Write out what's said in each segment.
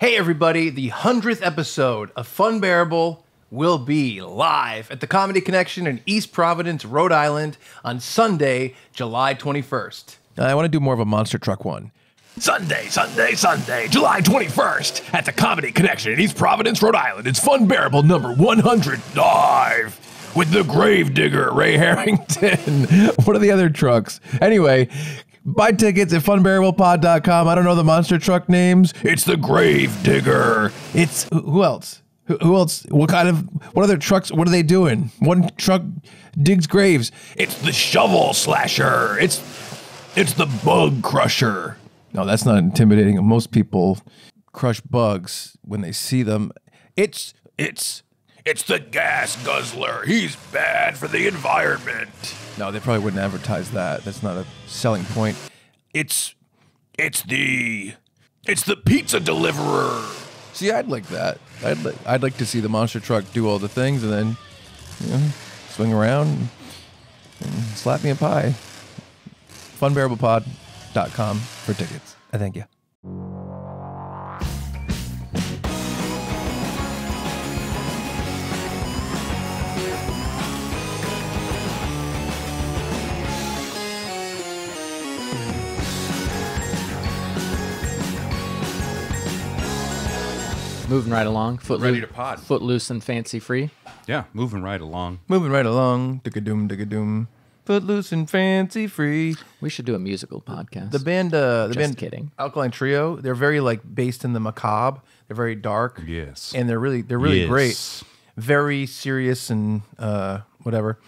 Hey everybody, the 100th episode of Funbearable will be live at the Comedy Connection in East Providence, Rhode Island on Sunday, July 21st. I want to do more of a monster truck one. Sunday, July 21st at the Comedy Connection in East Providence, Rhode Island. It's Funbearable number 100 live with the Gravedigger, Ray Harrington. What are the other trucks? Anyway, buy tickets at funbearablepod.com. I don't know the monster truck names. It's the Gravedigger. It's who else? Who else? What other trucks? What are they doing? One truck digs graves. It's the Shovel Slasher. It's the Bug Crusher. No, that's not intimidating. Most people crush bugs when they see them. It's the Gas Guzzler. He's bad for the environment. No, they probably wouldn't advertise that. That's not a selling point. It's the Pizza Deliverer. See, I'd like that. I'd like to see the monster truck do all the things and then, swing around and slap me a pie. Funbearablepod.com for tickets. I thank you. Moving right along. Ready to pod. Footloose and fancy free. Yeah, moving right along. Moving right along. Digga-doom. Footloose and fancy free. We should do a musical podcast. The band, kidding. Alkaline Trio. They're very based in the macabre. They're very dark. Yes, and they're really great. Very serious and whatever.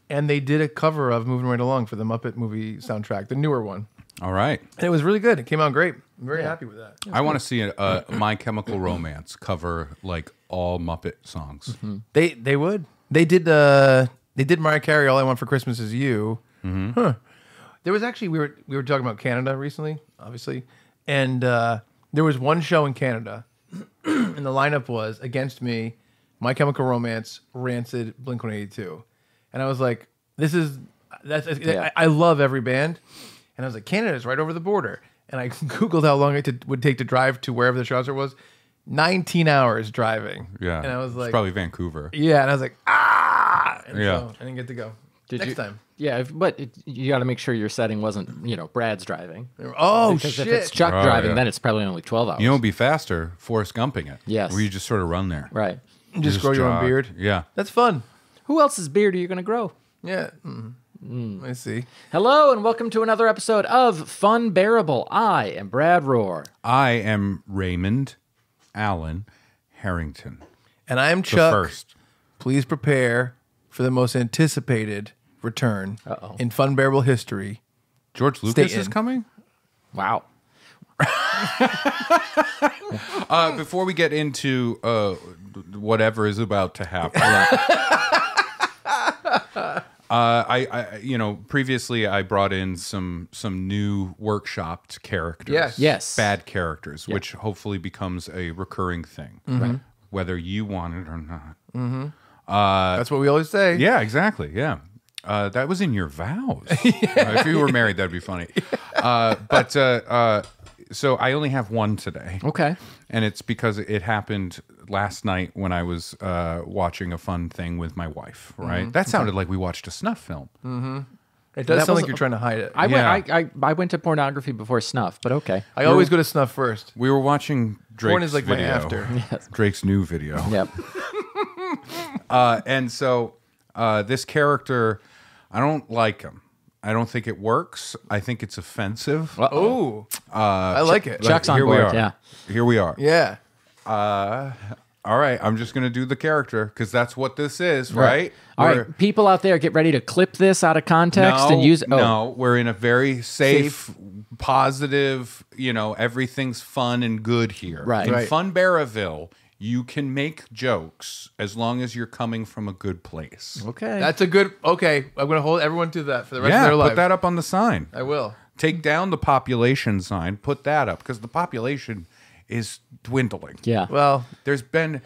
And they did a cover of "Moving Right Along" for the Muppet movie soundtrack, the newer one. All right, and it was really good. It came out great. I'm very happy with that. I want to see a My Chemical Romance cover all Muppet songs. Mm-hmm. They would. They did Mariah Carey, "All I Want for Christmas Is You." Mm-hmm. Huh. There was actually we were talking about Canada recently, obviously, and there was one show in Canada, and the lineup was Against Me, My Chemical Romance, Rancid, Blink-182, and I was like, I love every band, and I was like, Canada's right over the border, and I googled how long it would take to drive to wherever the concert was. 19 hours driving. Yeah, and I was like, it's probably Vancouver. Yeah, and I was like, and yeah, so I didn't get to go. Next time. Yeah, but you got to make sure your setting wasn't, Brad's driving. Oh, because shit. if it's Chuck driving, then it's probably only 12 hours. You know, it'd be faster, Forrest Gumping it. Yes. Where you just sort of run there. Right. Just grow your own jog. beard. Yeah. That's fun. Who else's beard are you going to grow? Yeah. I see. Hello, and welcome to another episode of Funbearable. I am Brad Rohr. I am Raymond Allen Harrington. And I am Chuck. The first. Please prepare for the most anticipated return in Funbearable history. George Lucas is coming? Wow. Before we get into whatever is about to happen. Previously I brought in some new workshopped characters. Yes. Bad characters, which hopefully becomes a recurring thing, whether you want it or not. Mm-hmm. That's what we always say. Yeah, exactly. Yeah. That was in your vows. If you were married, that'd be funny. So I only have one today. Okay. And it's because it happened last night when I was watching a fun thing with my wife, right? Mm-hmm. That sounded like we watched a snuff film. Mm-hmm. It does sound like you're trying to hide it. I went to pornography before snuff, but okay. I always go to snuff first. We were watching Drake's Porn is like video. my after. Yes. Drake's new video. Yep. And so this character, I don't like him. I don't think it works. I think it's offensive. Oh, I like it. Chuck's on Here we board, are. yeah. Here we are. Yeah. All right, I'm just going to do the character because that's what this is, right? All right, people out there, get ready to clip this out of context and use it. No, we're in a very safe, positive, everything's fun and good here. Right. In Right. Funbearaville, you can make jokes as long as you're coming from a good place. Okay. That's a good. Okay, I'm going to hold everyone to that for the rest of Yeah, their life. put that up on the sign. I will. Take down the population sign, put that up because the population is dwindling. yeah. Well, There's been,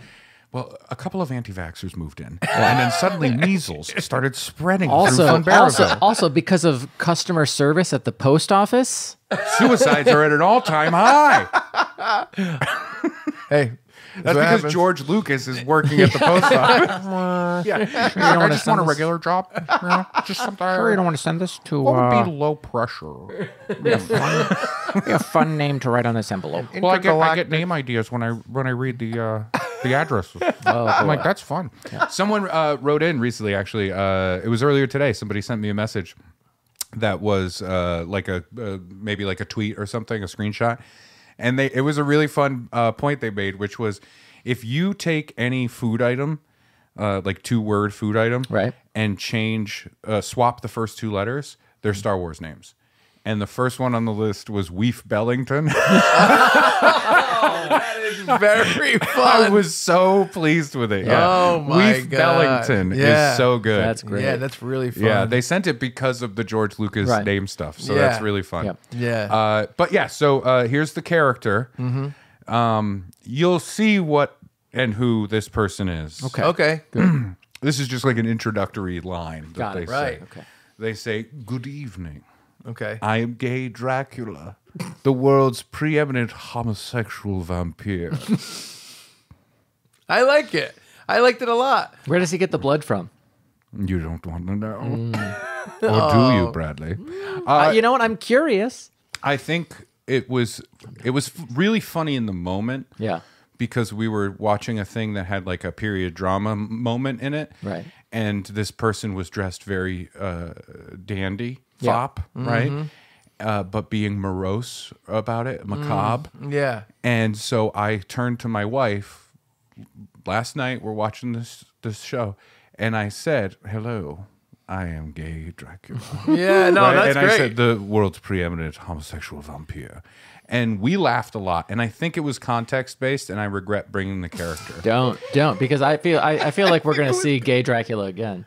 a couple of anti-vaxxers moved in, and then suddenly measles started spreading through Funbearaville. Also because of customer service at the post office. Suicides are at an all-time high. Hey, That's because George Lucas is working at the post office. Yeah, I just want a regular job. You know, just something. Sure, you don't want to send this to. What would be low pressure? Be a fun name to write on this envelope. Well, I get name ideas when I read the address. I'm like, that's fun. Yeah. Someone wrote in recently. Actually, it was earlier today. Somebody sent me a message that was like maybe like a tweet or something, a screenshot. And it was a really fun point they made, which was if you take any food item, like 2-word food item, right, and swap the first 2 letters, they're Star Wars names. And the first one on the list was Weef Bellington. That is very fun. I was so pleased with it. Yeah. Oh my Weef God. Bellington is so good. That's great. Yeah, that's really fun. Yeah, they sent it because of the George Lucas name stuff. So that's really fun. Yep. Yeah. But yeah, so here's the character. You'll see what and who this person is. Okay. Good. This is just like an introductory line that they say. Right. Okay. They say, "Good evening. Okay. I am gay Dracula, the world's preeminent homosexual vampire." I like it. I liked it a lot. Where does he get the blood from? You don't want to know. Or do you, Bradley? You know what? I'm curious. I think it was really funny in the moment. Yeah. Because we were watching a thing that had like a period drama moment in it. Right. And this person was dressed very dandy, Yeah. fop, right? But being morose about it, macabre. Yeah. And so I turned to my wife last night. We're watching this show. And I said, "Hello, I am gay Dracula." Yeah, no, Right? that's and great. I said, "The world's preeminent homosexual vampire." And we laughed a lot. And I think it was context based, and I regret bringing the character. Don't, because I feel like we're gonna see gay Dracula again.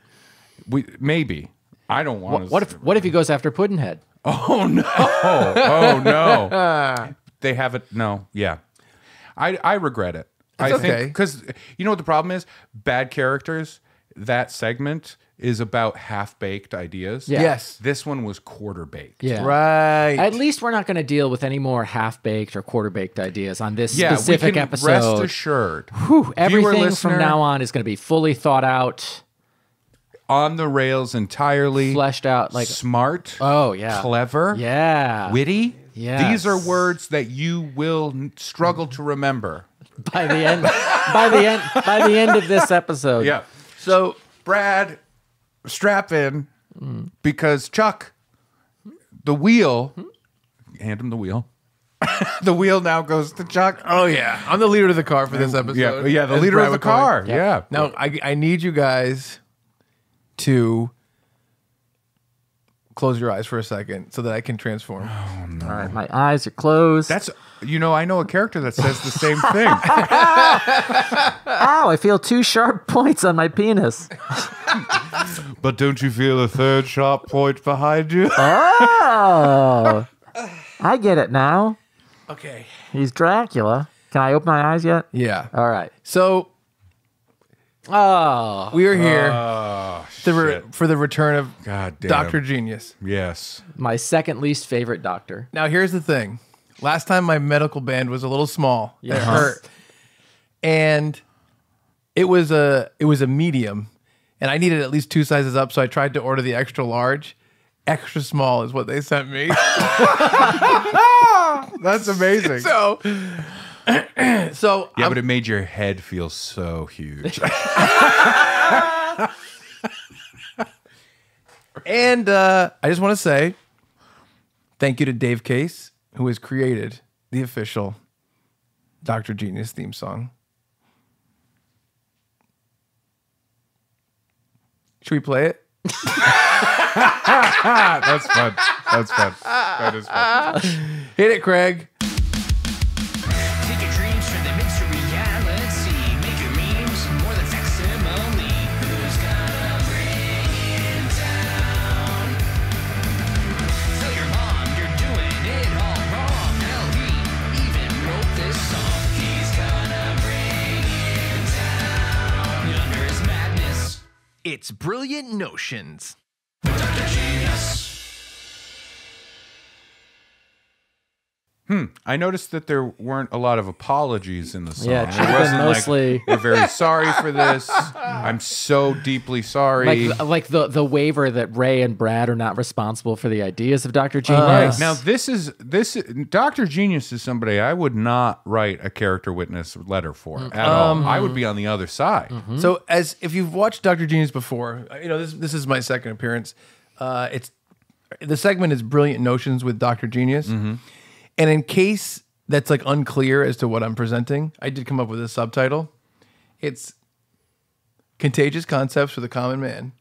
Maybe. I don't want to. What if he goes after Puddinhead? Oh no! Oh no! They have it. No, yeah. I regret it. I okay. think because you know what the problem is. Bad characters. That segment is about half-baked ideas. Yeah. Yes. This one was quarter-baked. Yeah. Right. At least we're not going to deal with any more half-baked or quarter-baked ideas on this Yeah, specific we can episode. Rest assured. Whew, everything listener, from now on is going to be fully thought out, on the rails entirely, fleshed out, like smart. Oh yeah, clever. Yeah, witty. Yes. These are words that you will struggle to remember by the end. by the end of this episode. Yeah. So, Brad, strap in because Chuck, the wheel, hand him the wheel. The wheel now goes to Chuck. oh yeah, I'm the leader of the car for this episode. Yeah, the as leader Brad of the would call car. it. Yeah. Now, I need you guys to close your eyes for a second so that I can transform. All right, my eyes are closed. That's, I know a character that says the same thing. Ow! I feel 2 sharp points on my penis. But don't you feel a third sharp point behind you? Oh, I get it now. Okay. He's Dracula. Can I open my eyes yet? Yeah. All right. So Oh, we are here Shit. for the return of God damn. Dr. Genius. Yes. my second least favorite doctor. Now, here's the thing. Last time my medical band was a little small. It hurt. And it was a medium. And I needed at least 2 sizes up, so I tried to order the extra large. Extra small is what they sent me. That's amazing. So Yeah, but it made your head feel so huge. And I just want to say thank you to Dave Case, who has created the official Dr. Genius theme song. Should we play it? That's fun. That's fun. That is fun. Hit it, Craig. Take your dreams, turn them into reality. Make your memes more than facsimile. Who's gonna bring it down? Tell your mom you're doing it all wrong. Hell, he even wrote this song. He's gonna bring it down. Under his madness, It's Brilliant Notions. Dr. Genius. I noticed that there weren't a lot of apologies in the song. Yeah, it Children wasn't mostly- like, we're very sorry for this. I'm so deeply sorry. Like the waiver that Ray and Brad are not responsible for the ideas of Dr. Right. Genius. Now, this is Dr. Genius is somebody I would not write a character witness letter for at all. I would be on the other side. So, as if you've watched Dr. Genius before, this is my second appearance. The segment is Brilliant Notions with Dr. Genius. And in case that's like unclear as to what I'm presenting, I did come up with a subtitle. It's Contagious Concepts for the Common Man.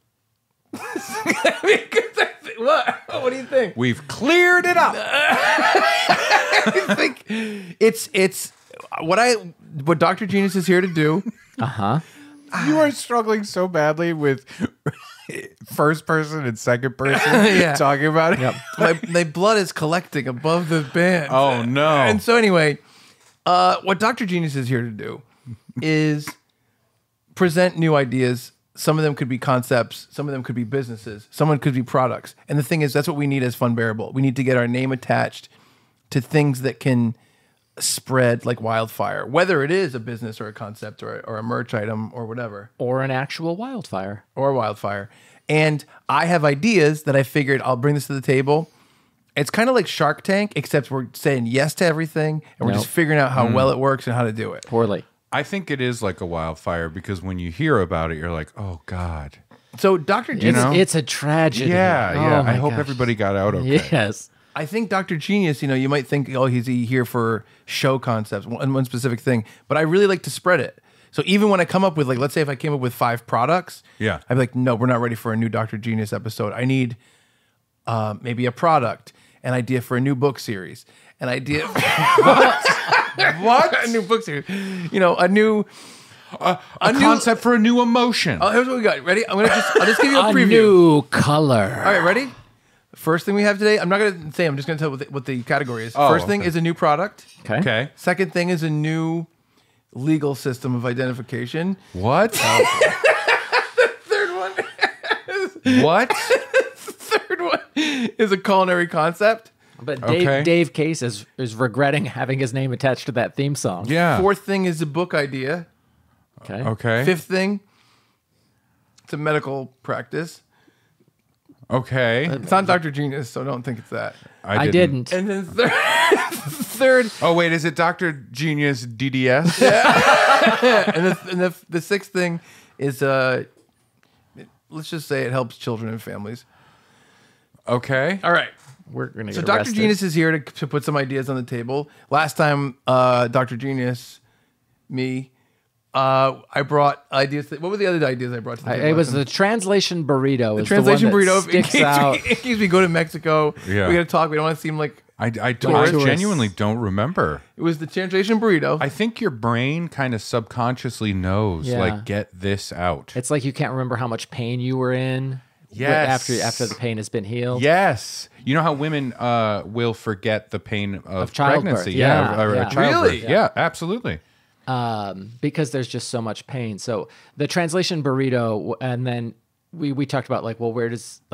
What? What do you think? We've cleared it up. I think it's what Dr. Genius is here to do. You are struggling so badly with first person and second person talking about it. My blood is collecting above the band. Oh, no. And so anyway, what Dr. Genius is here to do is present new ideas. Some of them could be concepts. Some of them could be businesses. Some could be products. And the thing is, that's what we need as Funbearable. We need to get our name attached to things that can spread like wildfire, whether it is a business or a concept or a merch item or whatever. Or an actual wildfire. Or wildfire. And I have ideas that I figured I'll bring this to the table. It's kind of like Shark Tank, except we're saying yes to everything, and we're just figuring out how well it works and how to do it. Poorly. I think it is like a wildfire because when you hear about it, you're like, oh, God. So Dr. Genius, It's a tragedy. Yeah, yeah. Oh, my I hope gosh. everybody got out okay. Yes. I think Dr. Genius, you might think, oh, he's here for show concepts, one specific thing, but I really like to spread it. So even when I come up with, like, let's say if I came up with 5 products, Yeah. I'd be like, no, we're not ready for a new Dr. Genius episode. I need maybe a product, an idea for a new book series, an idea. What? A new book series. A new. A concept for a new emotion. Oh, here's what we got. Ready? I'll just give you a A preview. new color. All right, ready? First thing we have today, I'm not going to say, I'm just going to tell what the category is. Oh, First thing is a new product. Okay. Second thing is a new legal system of identification. What? Third one. What? Third one is a culinary concept. But Okay. Dave Case is regretting having his name attached to that theme song. Yeah. Fourth thing is a book idea. Okay. Okay. Fifth thing, it's a medical practice. Okay. It's not Dr. Genius, so don't think it's that. I didn't. And then third, Oh, wait. Is it Dr. Genius DDS? and the sixth thing is let's just say it helps children and families. Okay. All right. We're going to So get Dr. arrested. Genius is here to put some ideas on the table. Last time, Dr. Genius, I brought ideas. What were the other ideas I brought to the table? It was the translation burrito. the is translation the one that burrito. In sticks out. case we go to Mexico, Yeah. we got to talk. We don't want to seem like I Tourists. genuinely don't remember. it was the translation burrito. I think your brain kind of subconsciously knows, Yeah. like, get this out. It's like you can't remember how much pain you were in. Yes. After the pain has been healed. Yes. You know how women will forget the pain of childbirth. pregnancy? Yeah, Or yeah. childbirth. Really? Yeah, absolutely. Because there's just so much pain. So the translation burrito, and then we talked about like, well,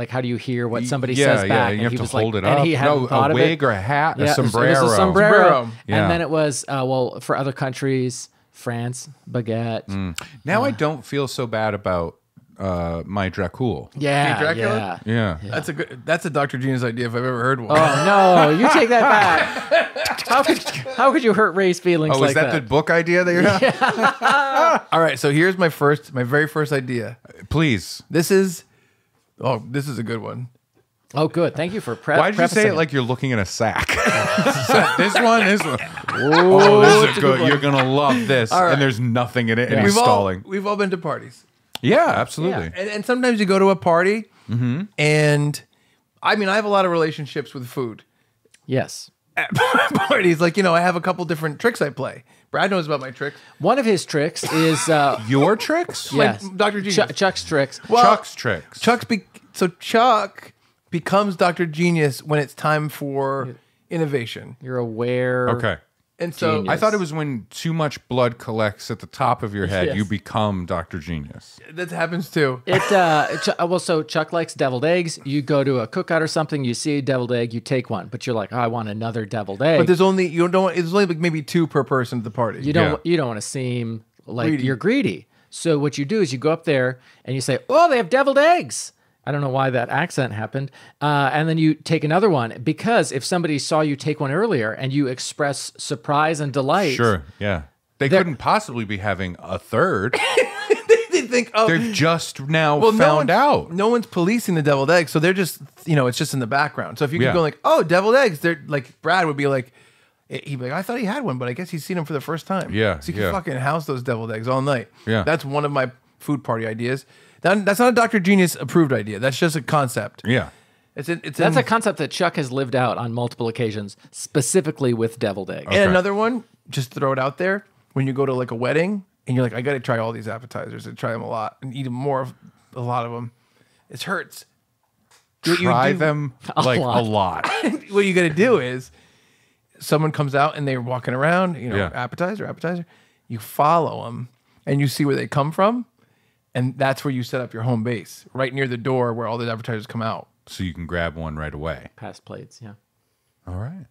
how do you hear what somebody says back? And you have he to was hold like, it up. And he hadn't No, thought a of wig it. or a hat, Yeah, a it was sombrero. a sombrero. Sombrero. Yeah. And then it was, for other countries, France, baguette. Now I don't feel so bad about my Dracul. Yeah, Hey, Dracula? yeah. Yeah. That's a Dr. Genius idea if I've ever heard one. Oh no, you take that back. How could you hurt Ray's feelings Oh, like is that the book idea that you're All right, so here's my very first idea. Please. This is a good one. Oh, good. Thank you for Why did you say prefacing it like you're looking at a sack? this one. Oh, this is good. You're going to love this. All right. And there's nothing in it. And he's We've stalling. all been to parties. Yeah, absolutely. And sometimes you go to a party, and I mean, I have a lot of relationships with food. Yes. At parties, like, I have a couple different tricks I play. Brad knows about my tricks. One of his tricks is Your tricks? yes, Dr. Genius. Chuck's tricks. Well, Chuck's tricks. Chuck becomes Dr. Genius when it's time for innovation. You're aware. Okay. And so Genius. I thought it was when too much blood collects at the top of your head, Yes. you become Dr. Genius. that happens too. So Chuck likes deviled eggs. You go to a cookout or something, you see a deviled egg, you take one, but you're like, oh, I want another deviled egg. But there's only it's only like maybe 2 per person at the party. You don't want to seem like Greedy. you're greedy. So what you do is you go up there and you say, "Oh, they have deviled eggs." I don't know why that accent happened. And then you take another one because if somebody saw you take one earlier and you express surprise and delight, Sure, yeah. They couldn't possibly be having a third. they think, oh, They've just now no found one's- out. No one's policing the deviled eggs, so they're just it's just in the background. So if you Yeah. keep going like, oh, deviled eggs, they're like Brad would be like. He'd be like, I thought he had one, but I guess he's seen them for the first time. Yeah, So you can yeah. fucking house those deviled eggs all night. Yeah. That's one of my food party ideas. That's not a Dr. Genius approved idea. That's just a concept. Yeah. That's a concept that Chuck has lived out on multiple occasions, specifically with deviled eggs. And another one, just throw it out there. When you go to like a wedding and you're like, I got to try all these appetizers and try them a lot and eat a lot of them. It hurts. What you Try do- them like a lot. What you got to do is someone comes out and they're walking around, Yeah. appetizer. You follow them and you see where they come from. And that's where you set up your home base, right near the door where all the appetizers come out. So you can grab one right away. Past plates, yeah. All right.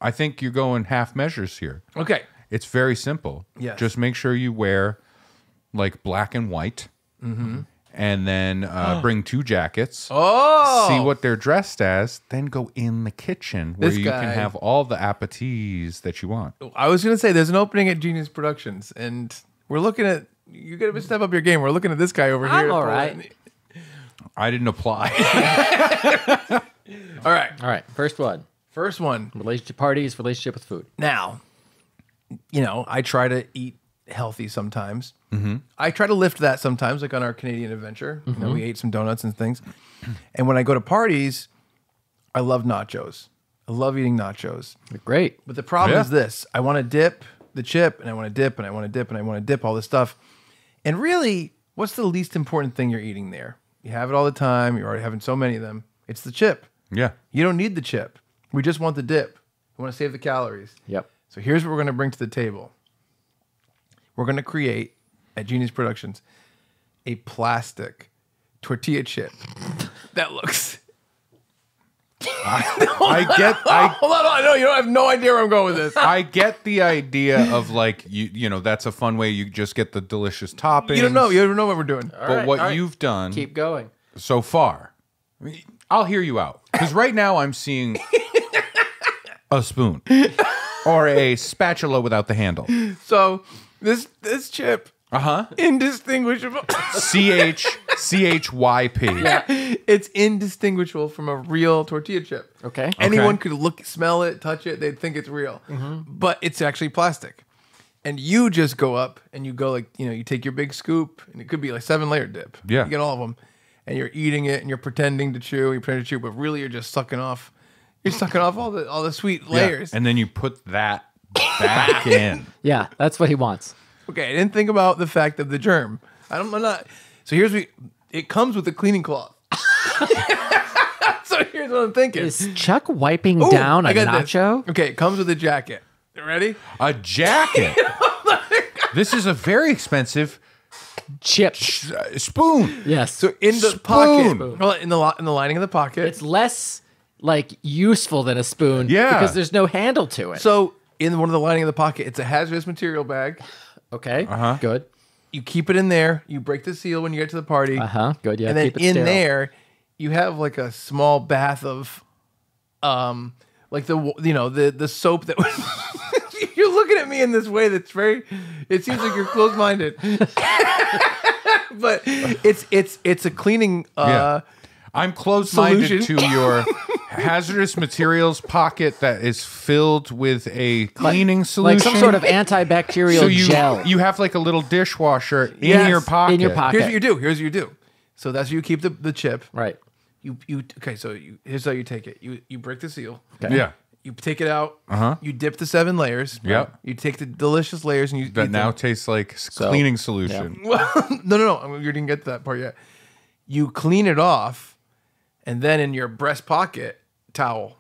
I think you're going half measures here. Okay. It's very simple. Yes. Just make sure you wear like black and white. And then bring 2 jackets. Oh, See what they're dressed as. Then go in the kitchen where This you guy- can have all the appetites that you want. I was going to say there's an opening at Genius Productions, and we're looking at you got to step up your game. We're looking at this guy over I'm here. all right. I didn't apply. All right. All right, first one. First one. Relationship parties, relationship with food. Now, I try to eat healthy sometimes. I try to lift that sometimes, like on our Canadian adventure. We ate some donuts and things. And when I go to parties, I love nachos. I love eating nachos. Great. But the problem Yeah. is this. I want to dip the chip, and I want to dip, and I want to dip, and I want to dip all this stuff. And really, what's the least important thing you're eating there? You have it all the time. You're already having so many of them. It's the chip. Yeah. You don't need the chip. We just want the dip. We want to save the calories. Yep. So here's what we're going to bring to the table. We're going to create, at Genius Productions, a plastic tortilla chip that looks... Hold on. No, you don't have no idea where I'm going with this. I get the idea of like that's a fun way you just get the delicious toppings. You don't know what we're doing. But what you've done Keep going. so far, I'll hear you out. Because right now I'm seeing a spoon or a spatula without the handle. So this chip, indistinguishable. CHYP. It's indistinguishable from a real tortilla chip. Okay. Anyone could look, smell it, touch it, they'd think it's real. But it's actually plastic. And you just go up and you go you take your big scoop, and it could be like 7-layer dip. Yeah. You get all of them. And you're eating it and you're pretending to chew, but really you're just sucking off. You're sucking off all the sweet layers. And then you put that back in. Yeah, that's what he wants. Okay, I didn't think about the fact of the germ. I'm not. So it comes with a cleaning cloth. So here's what I'm thinking. Is Chuck wiping Ooh, down a I got this. nacho? Okay, it comes with a jacket. You ready? A jacket. This is a very expensive Chip. spoon. Yes. So in the Spoon. pocket, well, in the lining of the pocket. It's less like useful than a spoon. Yeah. Because there's no handle to it. So in one of the lining of the pocket, it's a hazardous material bag. Okay. Good. You keep it in there. You break the seal when you get to the party. Good. Yeah. And then keep it in sterile. there, you have like a small bath of, like the soap that was. You're looking at me in this way that's very. It seems like you're closed-minded, but it's a cleaning. Yeah. I'm close-minded Solution. to your hazardous materials pocket that is filled with a cleaning solution. Like some sort of antibacterial so gel. you have like a little dishwasher in Yes, your pocket. in your pocket. Here's what you do. So that's how you keep the chip. Right. Here's how you take it. You break the seal. Okay. Yeah. You take it out. Uh-huh. You dip the 7 layers. Yep. You take the delicious layers and you That eat now them. tastes like cleaning solution. Well, no. You didn't get to that part yet. You clean it off, and then in your breast pocket towel,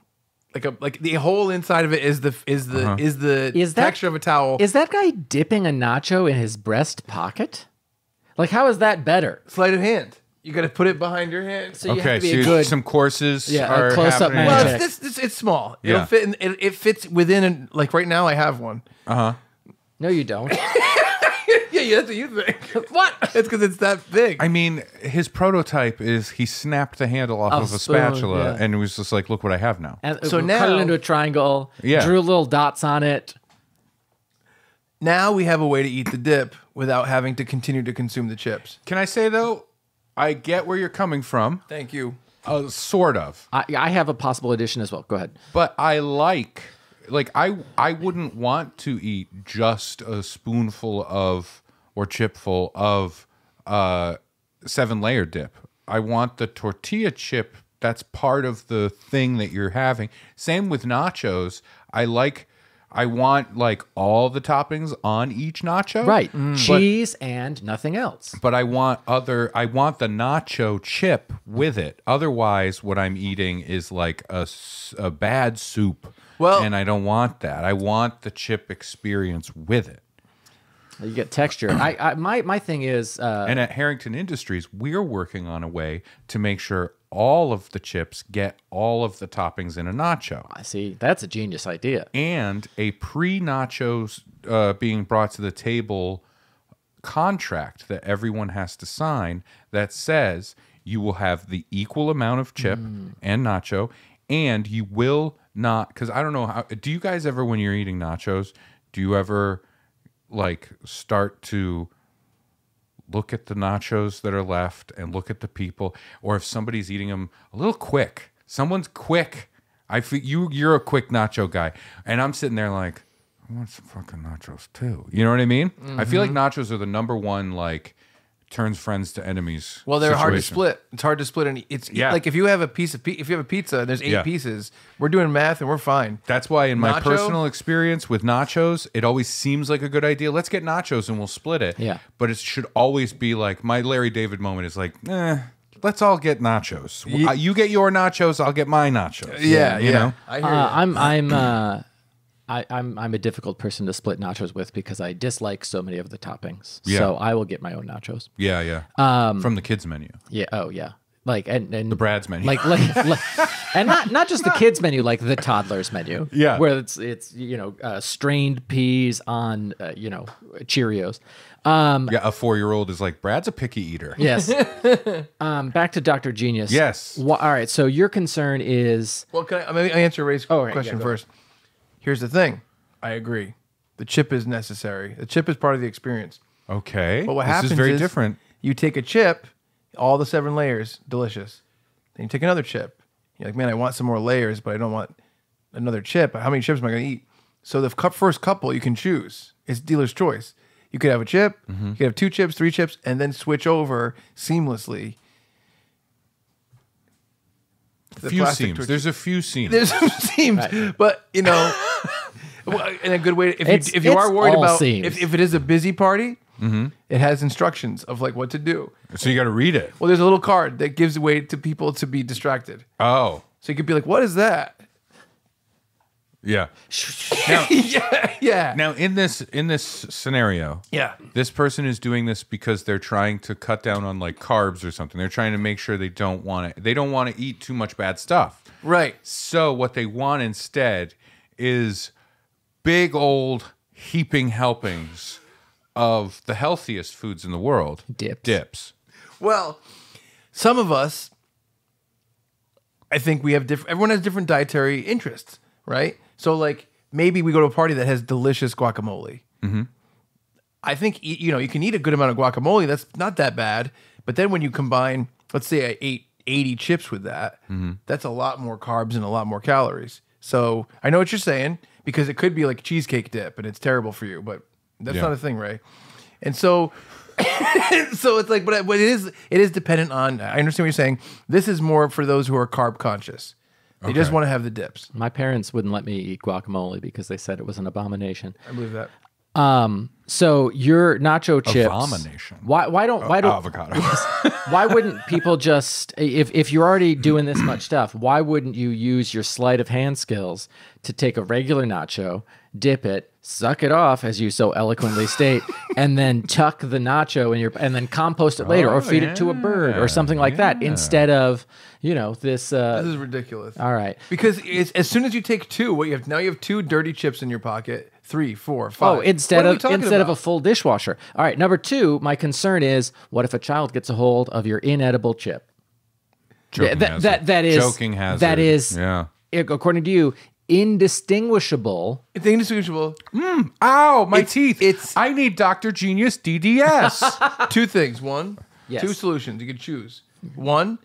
like the whole inside of it is the Is that- texture of a towel. Is that guy dipping a nacho in his breast pocket? Like, how is that better? Sleight of hand. You got to put it behind your hand. So you have Okay, to be so a good. some courses Yeah, a are close-up happening. man. Well, check. it's small. Yeah. It'll fit. It fits within. Like right now, I have one. No, you don't. Yeah, that's what you think. What? It's because it's that big. I mean, his prototype is he snapped the handle off Of of a spoon, spatula yeah. and it was just like, look what I have now. And So cut now- it into a triangle. Yeah. Drew little dots on it. Now we have a way to eat the dip without having to continue to consume the chips. Can I say though, I get where you're coming from, Thank you. sort of, I have a possible addition as well. Go ahead. but I I wouldn't want to eat just a spoonful of or chipful of 7-layer dip. I want the tortilla chip. That's part of the thing that you're having. Same with nachos. I want like all the toppings on each nacho. Right. Cheese and nothing else. But I want the nacho chip with it. Otherwise, what I'm eating is like a bad soup. Well- and I don't want that. I want the chip experience with it. You get texture. My thing is And at Harrington Industries, we're working on a way to make sure all of the chips get all of the toppings in a nacho. I see. That's a genius idea. And a pre-nachos being brought to the table contract that everyone has to sign that says you will have the equal amount of chip and nacho, and you will not, because I don't know how, do you guys ever, when you're eating nachos, do you ever like start to look at the nachos that are left and look at the people, or if somebody's eating them a little quick, someone's quick. I feel you're a quick nacho guy, and I'm sitting there like, I want some fucking nachos too. You know what I mean? I feel like nachos are the number one like turns friends to enemies. Well, they're hard to situation. split. It's hard to split, and it's Yeah. like if you have a piece of if you have a pizza and there's 8 Yeah. pieces, we're doing math and we're fine. That's why, in my Nacho? personal experience with nachos, it always seems like a good idea. Let's get nachos and we'll split it. Yeah. But it should always be like my Larry David moment is like, let's all get nachos. You get your nachos, I'll get my nachos. Yeah, you know. I hear you. I'm a difficult person to split nachos with because I dislike so many of the toppings. Yeah. So I will get my own nachos. Yeah, yeah. From the kids menu, Yeah. Oh yeah. Like and the Brad's menu. like and not just the kids menu, like the toddlers menu. Yeah. Where it's strained peas on Cheerios. yeah, a 4-year-old is like, Brad's a picky eater. Yes. Back to Dr. Genius. Yes. All right. So your concern is Well, can I answer Ray's right, question yeah, go first? Here's the thing. I agree. The chip is necessary. The chip is part of the experience. Okay. But what this happens is very is different. You take a chip, all the 7 layers, delicious. Then you take another chip. You're like, man, I want some more layers, but I don't want another chip. How many chips am I going to eat? So the first couple you can choose. It's dealer's choice. You could have a chip, you could have 2 chips, 3 chips, and then switch over seamlessly. The Few plastic seams. tortilla. There's a few seams. There's some seams, but in a good way. If It's you are worried all about seams. if it is a busy party, it has instructions of like what to do. So you got to read it. Well, there's a little card that gives way to people to be distracted. Oh, So you could be like, "What is that?" yeah. Yeah. Now, in this scenario, Yeah. this person is doing this because they're trying to cut down on like carbs or something. They're trying to make sure they don't want to eat too much bad stuff. Right. So what they want instead is big old heaping helpings of the healthiest foods in the world. Dips. Well, some of us, I think we have different. Everyone has different dietary interests, right? So, like, maybe we go to a party that has delicious guacamole. I think you can eat a good amount of guacamole. That's not that bad. But then when you combine, let's say I ate 80 chips with that, that's a lot more carbs and a lot more calories. So I know what you're saying, because it could be like cheesecake dip and it's terrible for you, but that's Yeah. not a thing, Ray. And so, so it's like, but it is dependent on. I understand what you're saying. This is more for those who are carb conscious. They just want to have the dips. my parents wouldn't let me eat guacamole because they said it was an abomination. I believe that. So your nacho chips. Abomination. Why don't Avocado. Why wouldn't people just, if you're already doing this much stuff, why wouldn't you use your sleight of hand skills to take a regular nacho, dip it, suck it off, as you so eloquently state, and then tuck the nacho in and then compost it later, or feed it to a bird or something like that, instead of, this. This is ridiculous. All right. Because as soon as you take two, what you have now, you have two dirty chips in your pocket. 3, 4, 5. Oh, instead What are we of talking a about? full dishwasher. All right. Number 2, my concern is, what if a child gets a hold of your inedible chip? Joking hazard. That is Joking hazard. That is, yeah. according to you, indistinguishable. It's indistinguishable. Ow, my teeth. it's- I need Dr. Genius DDS. Two things. One, Yes. two solutions. You can choose. One,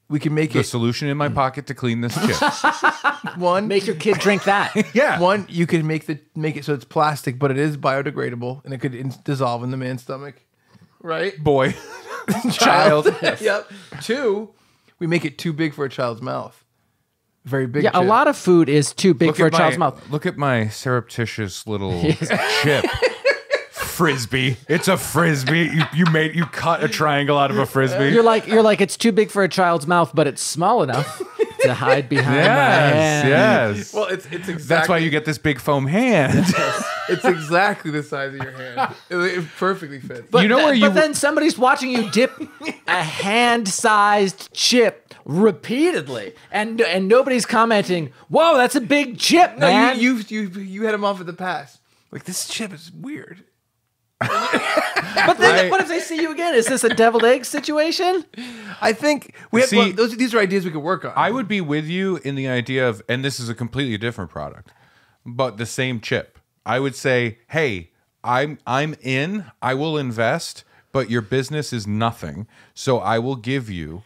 we can make The it. solution in my pocket to clean this chip. One, Make your kid drink that. Yeah. one, you can make it so it's plastic, but it is biodegradable and it could dissolve in the man's stomach. Right? Boy. Child. Yep. Two, we make it too big for a child's mouth. Very big. Yeah, a chip. lot of food is too big for a child's mouth. Look at my surreptitious little chip. Frisbee. It's a frisbee. You cut a triangle out of a frisbee. You're like it's too big for a child's mouth, but it's small enough to hide behind my hand. Yes. Well, it's exactly. That's why you get this big foam hand. It's exactly the size of your hand. It perfectly fits. But You know where you- But then somebody's watching you dip a hand-sized chip repeatedly, and nobody's commenting. Whoa, that's a big chip, No, man. you had him off at the pass. Like, this chip is weird. But then, what if they see you again? Is this a deviled egg situation? I think we have See- these are ideas we could work on. I would be with you in the idea of, and this is a completely different product, but the same chip. I would say, hey, I'm in. I will invest, but your business is nothing. So I will give you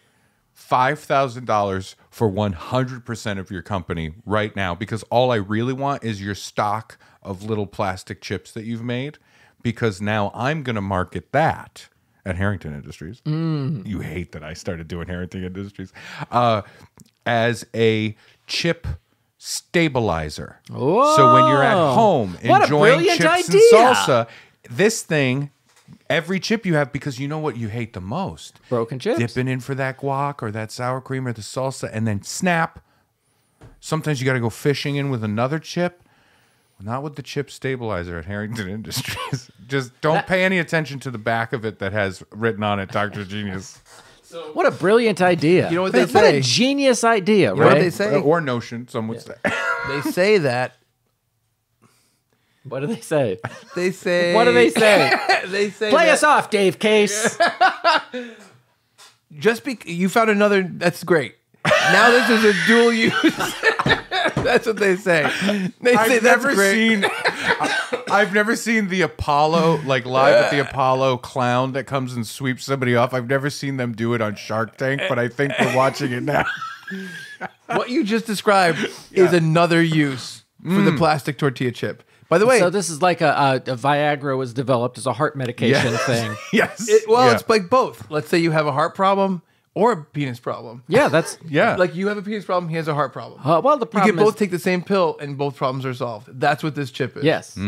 $5,000 for 100% of your company right now, because all I really want is your stock of little plastic chips that you've made, because now I'm going to market that at Harrington Industries. You hate that I started doing Harrington Industries as a chip stabilizer. So when you're at home What a enjoying brilliant chips idea. and salsa, this thing, every chip you have, because you know what you hate the most? Broken chips. Dipping in for that guac or that sour cream or the salsa, and then snap. Sometimes you got to go fishing in with another chip. Not with the chip stabilizer at Harrington Industries. Just don't pay any attention to the back of it that has written on it, Dr. Genius. What a brilliant idea. You know what they What say? a genius idea, You know what right? they say? Or Notion, some would say. They say that. What do they say? They say. What do they say? They say. Play that us off, Dave Case. you found another. That's great. Now this is a dual use. That's what they say. They say that's great. I've never seen the Apollo, like live at the Apollo clown that comes and sweeps somebody off. I've never seen them do it on Shark Tank, but I think we're watching it now. What you just described is another use for the plastic tortilla chip. By the way, So this is like a Viagra was developed as a heart medication thing. Yes. it's like both. Let's say you have a heart problem or a penis problem. Yeah, that's Yeah. Like you have a penis problem, he has a heart problem. well. The You problem can both is take the same pill and both problems are solved. That's what this chip is. yes.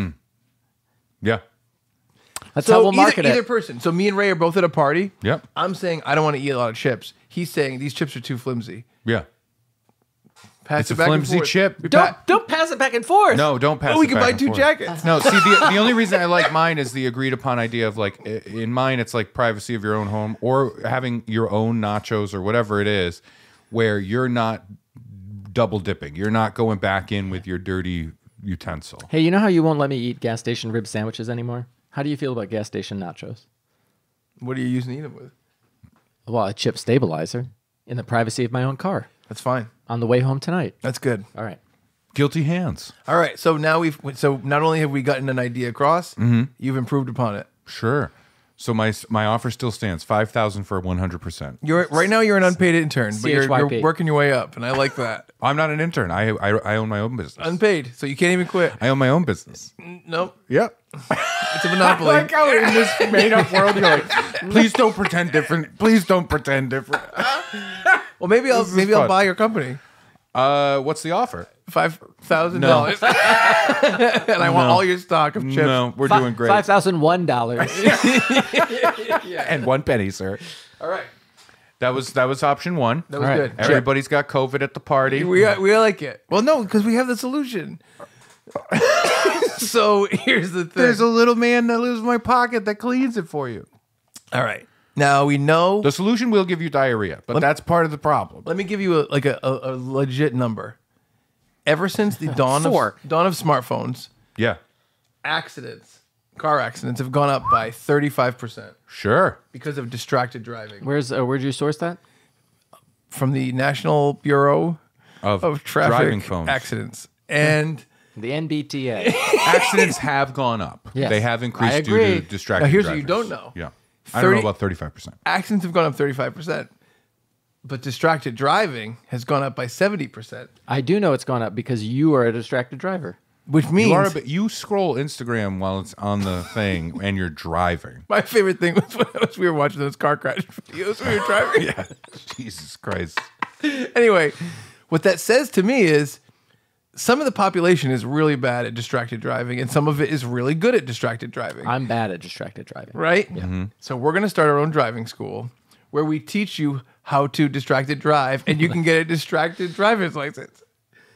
Yeah. That's how So we'll market either it. person. So me and Ray are both at a party. Yep. I'm saying I don't want to eat a lot of chips. He's saying these chips are too flimsy. Yeah. Pass It's it a back and flimsy forth. chip. We Don't pass it back and forth. No, don't pass Oh, we it can back buy and two forth. jackets. No, see, the only reason I like mine is the agreed upon idea of like, in mine, it's like privacy of your own home or having your own nachos or whatever it is, where you're not double dipping. You're not going back in with your dirty utensil. Hey, you know how you won't let me eat gas station rib sandwiches anymore? How do you feel about gas station nachos? What are you using to eat them with? Well, a chip stabilizer in the privacy of my own car That's fine. on the way home tonight. That's good. All right. Guilty hands. All right. So now so not only have we gotten an idea across, you've improved upon it. Sure. So my offer still stands. 5,000 for 100%. Right now you're an unpaid intern, but you're CHYP. working your way up, and I like that. I'm not an intern. I own my own business. Unpaid, so you can't even quit. I own my own business. Nope. Yep. It's a monopoly. Like how in this made up world you're like, please don't pretend different. Please don't pretend different. Well, maybe I'll fun. buy your company. What's the offer? $5,000, and I want all your stock of chips. No, we're doing great. $5,001. And 1 penny, sir. All right. That was option one. That was All good. right. Everybody's got COVID at the party. We like it. Well, no, because we have the solution. So here's the thing. There's a little man that lives in my pocket that cleans it for you. All right. Now we know. The solution will give you diarrhea, but that's part of the problem. Let me give you a legit number. Ever since the dawn of smartphones, Yeah. car accidents have gone up by 35% Sure. because of distracted driving. Where'd you source that? From the National Bureau Of of driving Traffic phones. Accidents. And The NBTA. Accidents have gone up. Yes. They have increased I due agree. to distracted Now, here's what drivers. you don't know. Yeah. I don't know 30 about 35%. accidents have gone up 35%. But distracted driving has gone up by 70%, I do know it's gone up because you are a distracted driver. which means You scroll Instagram while it's on the thing and you're driving. my favorite thing was when we were watching those car crash videos when we were driving. Yeah. Jesus Christ. Anyway, what that says to me is some of the population is really bad at distracted driving, and some of it is really good at distracted driving. I'm bad at distracted driving. Right? Yeah. So we're going to start our own driving school where we teach you how to distracted drive, and you can get a distracted driver's license.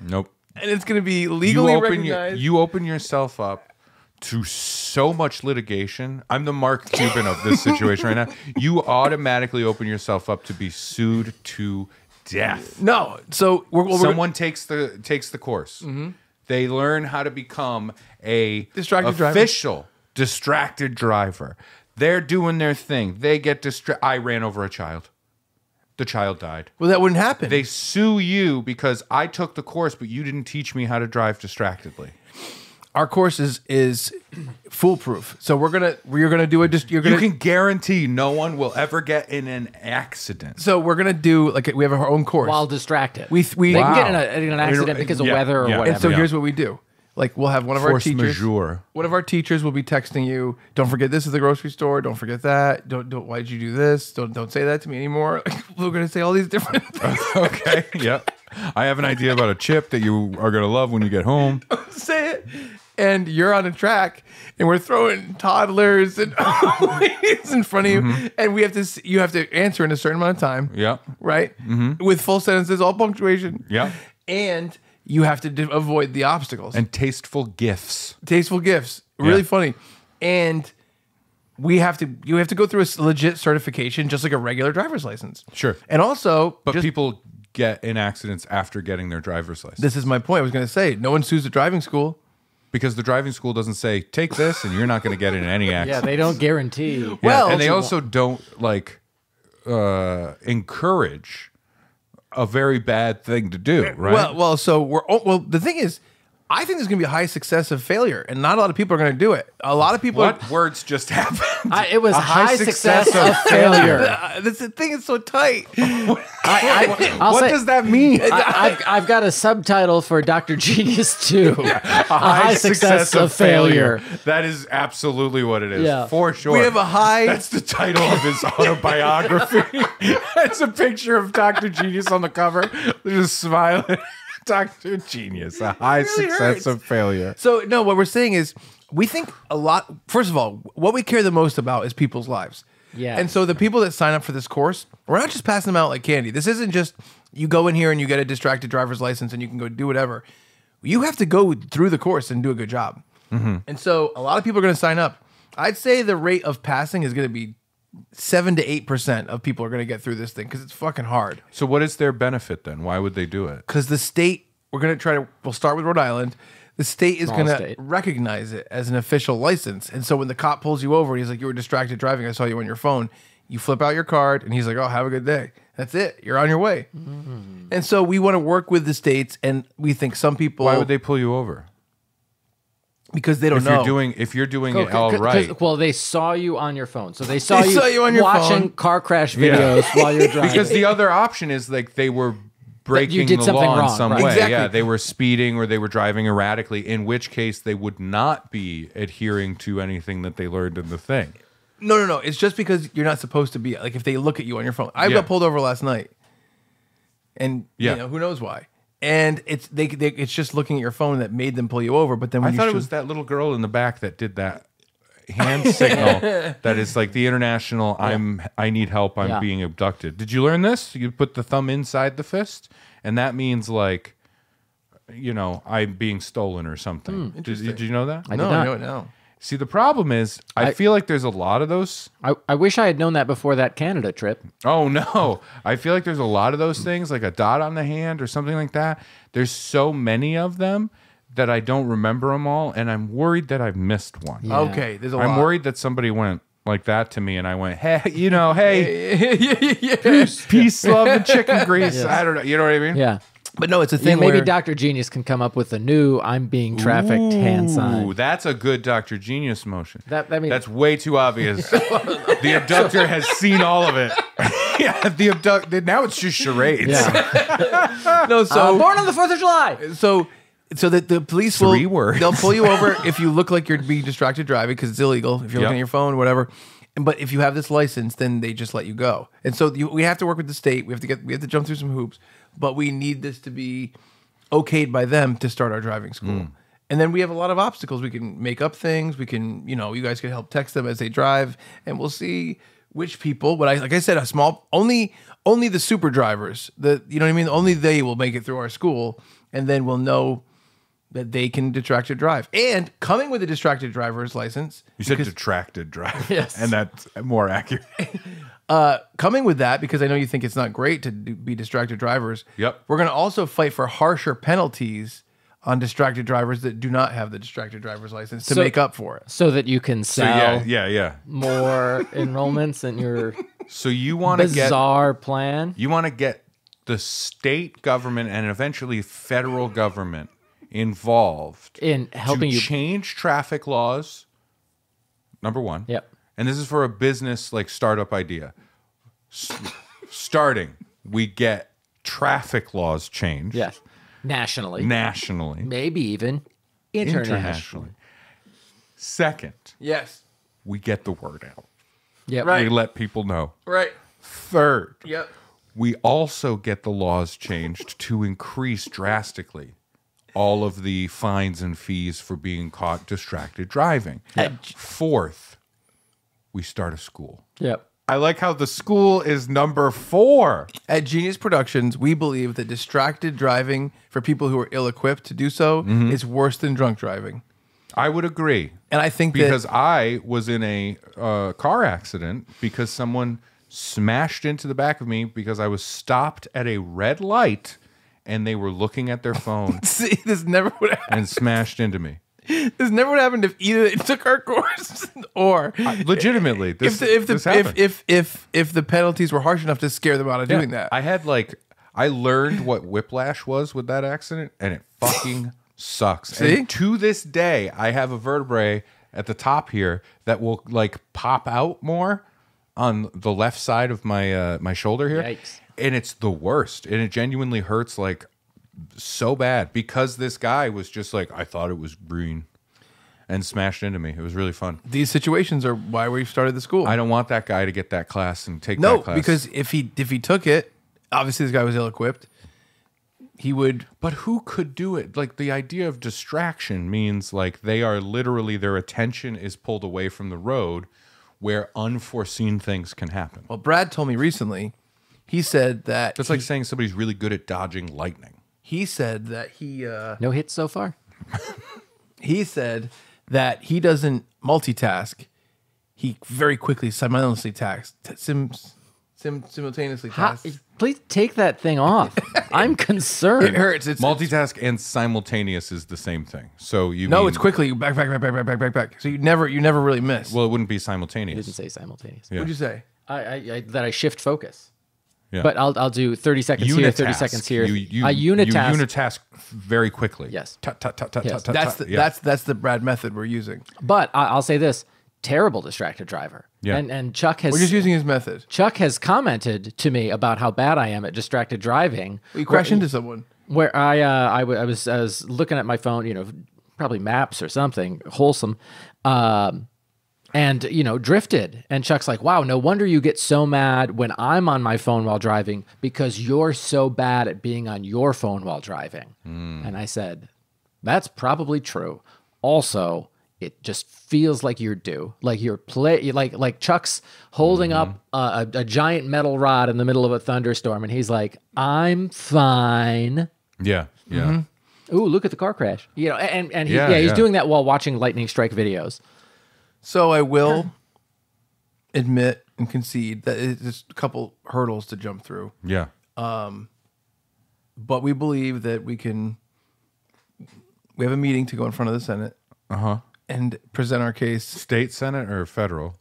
Nope. And it's going to be legally recognized. You open yourself up to so much litigation. I'm the Mark Cuban of this situation right now. You automatically open yourself up to be sued to death. No. So Someone takes the course. They learn how to become a Distracted driver. official distracted driver. They're doing their thing. They get distracted. I ran over a child. The child died. well, that wouldn't happen. They sue you because I took the course, but you didn't teach me how to drive distractedly. Our course is foolproof. So you're gonna do it. You can guarantee no one will ever get in an accident. So we're gonna do we have our own course. While distracted. we They can get Wow. in an accident because of Yeah, weather or yeah. whatever. and so Yeah. here's what we do. Like we'll have one of our Force teachers. majeure. One of our teachers will be texting you. Don't forget this is the grocery store. Don't forget that. Don't. Why'd you do this? Don't say that to me anymore. We're gonna say all these different things. Okay. Yep. I have an idea about a chip that you are going to love when you get home. Say it. And you're on a track, and we're throwing toddlers and kids in front of you, and you have to answer in a certain amount of time. Yep. Right. With full sentences, all punctuation. Yep. And you have to avoid the obstacles. And tasteful gifts. Tasteful gifts, really Yeah. funny, and you have to go through a legit certification, just like a regular driver's license. Sure. And also, But people get in accidents after getting their driver's license. this is my point. I was going to say, no one sues the driving school. Because the driving school doesn't say, take this and you're not going to get in any accident. Yeah, they don't guarantee. Yeah, Well- and they also don't encourage a very bad thing to do, right? Well, the thing is, I think there's going to be a high success of failure, and not a lot of people are going to do it. A lot of people. What words just happened? It was A high success of failure. That's the thing is so tight. I'll What say, does that mean? I've got a subtitle for Dr. Genius 2. A high success of failure. That is absolutely what it is, Yeah. for sure. We have a high. That's the title of his autobiography. That's a picture of Dr. Genius on the cover. They're just smiling. Dr. Genius, a high really success hurts. of failure. So no, what we're saying is we think a lot. First of all, what we care the most about is people's lives. Yes. And so the people that sign up for this course, we're not just passing them out like candy. This isn't just you go in here and you get a distracted driver's license and you can go do whatever. You have to go through the course and do a good job. And so a lot of people are going to sign up. I'd say the rate of passing is going to be 7 to 8% of people are going to get through this thing because it's fucking hard. So what is their benefit then? Why would they do it? Because the state, we'll start with Rhode Island. The state is Small going to state. recognize it as an official license. And so when the cop pulls you over and he's like, you were distracted driving, I saw you on your phone, you flip out your card and he's like, oh, have a good day. That's it. You're on your way. And so we want to work with the states, and we think some people, Why would they pull you over? because they don't If know. you're doing it all right. Well, they saw you on your phone. So they saw you on your watching phone. car crash videos while you're driving. Because the other option is like they were breaking did the something law in wrong, some right. way. Exactly. Yeah, they were speeding or they were driving erratically, in which case they would not be adhering to anything that they learned in the thing. No. It's just because you're not supposed to be. Like if they look at you on your phone. I Yeah. got pulled over last night. And Yeah. who knows why. And it's it's just looking at your phone that made them pull you over. But then when I you thought it should- was that little girl in the back that did that hand signal that is like the international I need help, I'm being abducted. Did you learn this? You put the thumb inside the fist, and that means like, you know, I'm being stolen or something. Did you know that? I No, did I not. know it now. See, the problem is I feel like there's a lot of those. I wish I had known that before that Canada trip. Oh no, I feel like there's a lot of those things, like a dot on the hand or something like that. There's so many of them that I don't remember them all, and I'm worried that I've missed one. Yeah. Okay, there's a lot. I'm worried that somebody went like that to me, and I went, hey, you know, hey, peace, love, and chicken grease. Yes. I don't know, you know what I mean? Yeah. But no, it's a Yeah, thing maybe where Dr. Genius can come up with a new "I'm being trafficked" hand Ooh, sign. that's a good Dr. Genius motion. I mean- That's way too obvious. The abductor has seen all of it. Yeah, the abductor. Now it's just charades. Yeah. no, so Born on the 4th of July. so that the police Three will words. they'll pull you over if you look like you're being distracted driving because it's illegal if you're looking Yep. at your phone or whatever. But if you have this license, then they just let you go. And so we have to work with the state. We have to jump through some hoops, but we need this to be okayed by them to start our driving school. And then we have a lot of obstacles. We can make up things. We can, you know, you guys can help text them as they drive, and we'll see which people. But like I said, a small only the super drivers. You know what I mean? Only they will make it through our school, and then we'll know that they can distracted drive. And coming with a distracted driver's license, You said detracted drive. Yes. And that's more accurate. coming with that, because I know you think it's not great to be distracted drivers. Yep. We're going to also fight for harsher penalties on distracted drivers that do not have the distracted driver's license to So- make up for it. So that you can So sell yeah. more enrollments in your So you want to get bizarre plan. the state government and eventually federal government involved In helping to you- change traffic laws. Number one. Yep. And this is for a business like startup idea. Starting, we get traffic laws changed. Yes. Nationally. Nationally. Maybe even internationally. Second, Yes. we get the word out. Yep. Right. We let people know. Right. Third, Yep. we also get the laws changed to increase drastically all of the fines and fees for being caught distracted driving. Fourth, we start a school. Yep. I like how the school is number 4. At Genius Productions, we believe that distracted driving for people who are ill-equipped to do so is worse than drunk driving. I would agree. And I think Because that I was in a car accident because someone smashed into the back of me because I was stopped at a red light and they were looking at their phone see, this never would happen. and smashed into me. This never would happen if either they took our course or Legitimately, this happened. if the penalties were harsh enough to scare them out of doing that. I learned what whiplash was with that accident, and it fucking sucks. See? And to this day, I have a vertebrae at the top here that will like pop out more on the left side of my my shoulder here. Yikes. And it's the worst. And it genuinely hurts like so bad because this guy was just like, I thought it was green and smashed into me. It was really fun. These situations are why we started the school. I don't want that guy to get that class and take No, that class. because if he took it, obviously this guy was ill-equipped. He would. But who could do it? Like the idea of distraction means like they are literally their attention is pulled away from the road where unforeseen things can happen. Well, Brad told me recently. He said that That's like saying somebody's really good at dodging lightning. he said that he No hits so far. he said that he doesn't multitask. He very quickly simultaneously simultaneously tasks. Please take that thing off. I'm It concerned. hurts. It's Multitask and simultaneous is the same thing. So you no, mean- it's quickly back. So you never really miss. Well, it wouldn't be I simultaneous. didn't say simultaneous. Yeah. What'd you say? That I shift focus. Yeah. But I'll do 30 seconds here, 30 Unitask. seconds here. You I unitask. You unitask very quickly. Yes. Tut, tut, tut, tut, Yes. tut, That's tut. the, Yeah. that's the Brad method we're using. But I'll say this: terrible distracted driver. Yeah. And Chuck We're just has using his method. commented to me about how bad I am at distracted driving. You crash into someone. Where I was looking at my phone, you know, probably maps or something wholesome, and drifted. And Chuck's like, "Wow, no wonder you get so mad when I'm on my phone while driving because you're so bad at being on your phone while driving." And I said, "That's probably true. Also, it just feels like you're due, like you're like Chuck's holding up a giant metal rod in the middle of a thunderstorm, and he's like, "I'm fine." Yeah. Yeah. Ooh, look at the car crash. You know, and he, Yeah, he's yeah. doing that while watching lightning strike videos. So I will admit and concede that it's just a couple hurdles to jump through. Yeah. But we believe that we have a meeting to go in front of the Senate and present our case. State Senate or federal?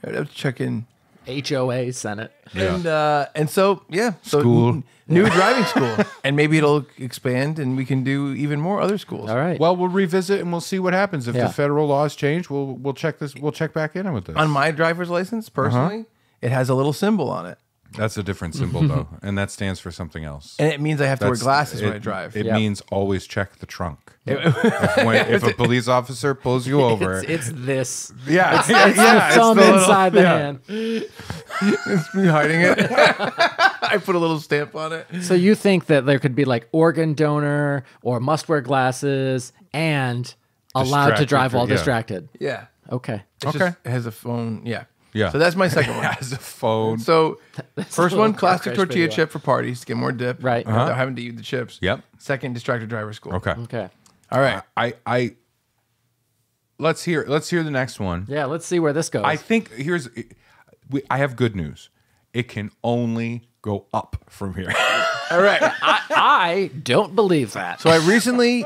I'd have to check in. HOA Senate. And so School. New driving school. And maybe it'll expand and we can do even more other schools. All right. Well, we'll revisit and we'll see what happens. If Yeah. the federal laws change, we'll check this. We'll check back in with this. On my driver's license, personally, it has a little symbol on it. That's a different symbol though, and that stands for something else. And it means I have to wear That's- glasses when I drive. It Yep. means always check the trunk. if a police officer pulls you over, It's this. yeah, It's the thumb inside the hand. It's me hiding it. I put a little stamp on it. So you think that there could be like organ donor or must wear glasses and allowed to Distracted, drive while yeah. distracted? Yeah. Okay. It's just- it has a phone. Yeah. Yeah. So that's my second one. has a phone. So first one, little classic car crash tortilla video. chip for parties to get more dip. Right. Without having to eat the chips. Yep. Second, distracted driver school. Okay. Okay. All right. I let's hear the next one. Yeah, let's see where this goes. I think I have good news. It can only go up from here. All right. I don't believe that. So I recently,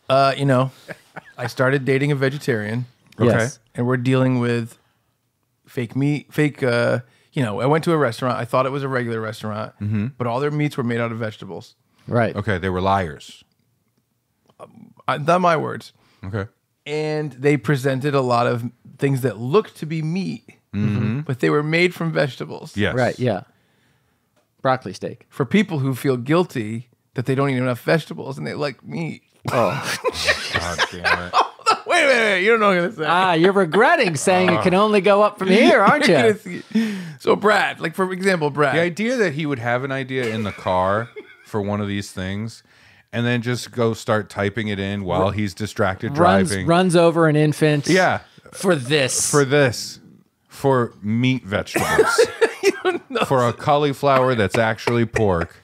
I started dating a vegetarian. Yes. And we're dealing with fake meat, I went to a restaurant. I thought it was a regular restaurant, but all their meats were made out of vegetables. Right. Okay, they were liars. Not my words. Okay. And they presented a lot of things that looked to be meat, but they were made from vegetables. Yes. Right. Yeah. Broccoli steak. For people who feel guilty that they don't eat enough vegetables and they like meat. Oh. God damn it. Wait. You don't know what I'm going to say. You're regretting saying it can only go up from here, aren't You're you? gonna see- So Brad, like for example, Brad. The idea that he would have an idea in the car for one of these things and then just go start typing it in while he's distracted driving. Runs over an infant. Yeah. For this. For meat vegetables. For a cauliflower that's actually pork.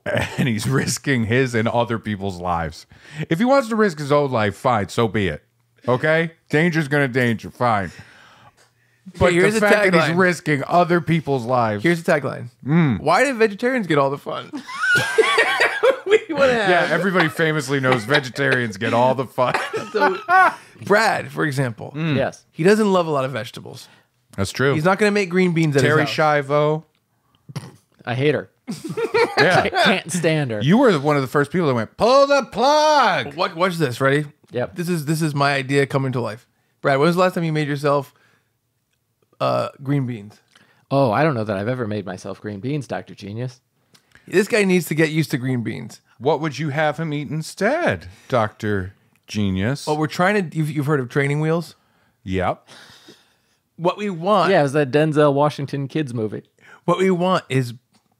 And he's risking his and other people's lives. If he wants to risk his own life, fine, so be it. Okay? Danger's gonna danger, fine. But here's the the fact that he's tagline. risking other people's lives. Here's the tagline. Why did vegetarians get all the fun? We want to have. Yeah, everybody famously knows vegetarians get all the fun. So, Brad, for example, Yes. he doesn't love a lot of vegetables. That's true. He's not going to make green beans at Terry his house. Schiavo. I hate her. Yeah. Can't stand her. You were one of the first people that went, pull the plug. Watch this. Ready? Yep. This is my idea coming to life. Brad, when was the last time you made yourself green beans? Oh, I don't know that I've ever made myself green beans, Dr. Genius. This guy needs to get used to green beans. What would you have him eat instead, Dr. Genius? Well, we're trying to. You've heard of training wheels? Yep. What we want. Yeah, it was that Denzel Washington kids movie. What we want is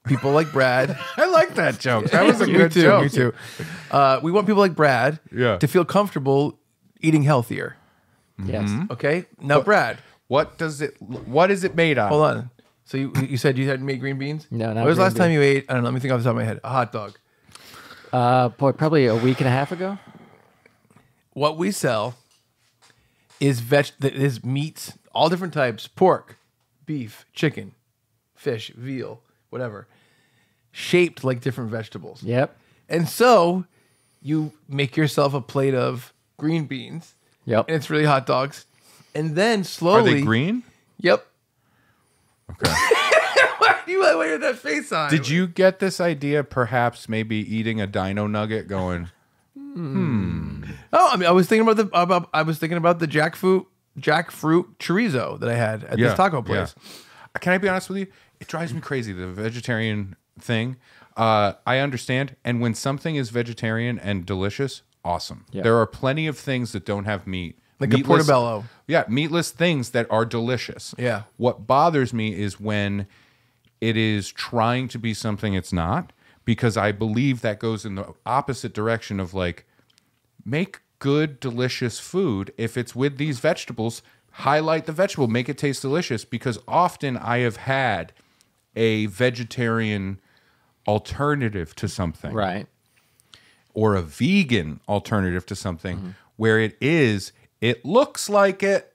people like Brad. I like that joke. That was a Me good too, joke. Me too. We want people like Brad Yeah. to feel comfortable eating healthier. Yes. Okay. Now, Brad, What is it made of? hold on. So you said you hadn't made green beans? No, not When was the green last time you ate? I don't know. Let me think off the top of my head. A hot dog. Boy, probably a week and a half ago. What we sell is meats, all different types: pork, beef, chicken, fish, veal, whatever, shaped like different vegetables. Yep. And so you make yourself a plate of green beans, Yep. and it's really hot dogs, and then Are slowly. they green? Yep. Okay. Why do you have that face on? Did you get this idea perhaps maybe eating a dino nugget going, Oh, I mean, I was thinking about the jackfruit chorizo that I had at this taco place. yeah. Can I be honest with you? It drives me crazy, the vegetarian thing. I understand. And when something is vegetarian and delicious, awesome. Yeah. There are plenty of things that don't have meat. Like a portobello. Yeah, meatless things that are delicious. Yeah. What bothers me is when it is trying to be something it's not, because I believe that goes in the opposite direction of like, make good, delicious food, if it's with these vegetables, highlight the vegetable, make it taste delicious, because often I have had a vegetarian alternative to something. Right. Or a vegan alternative to something where it looks like it,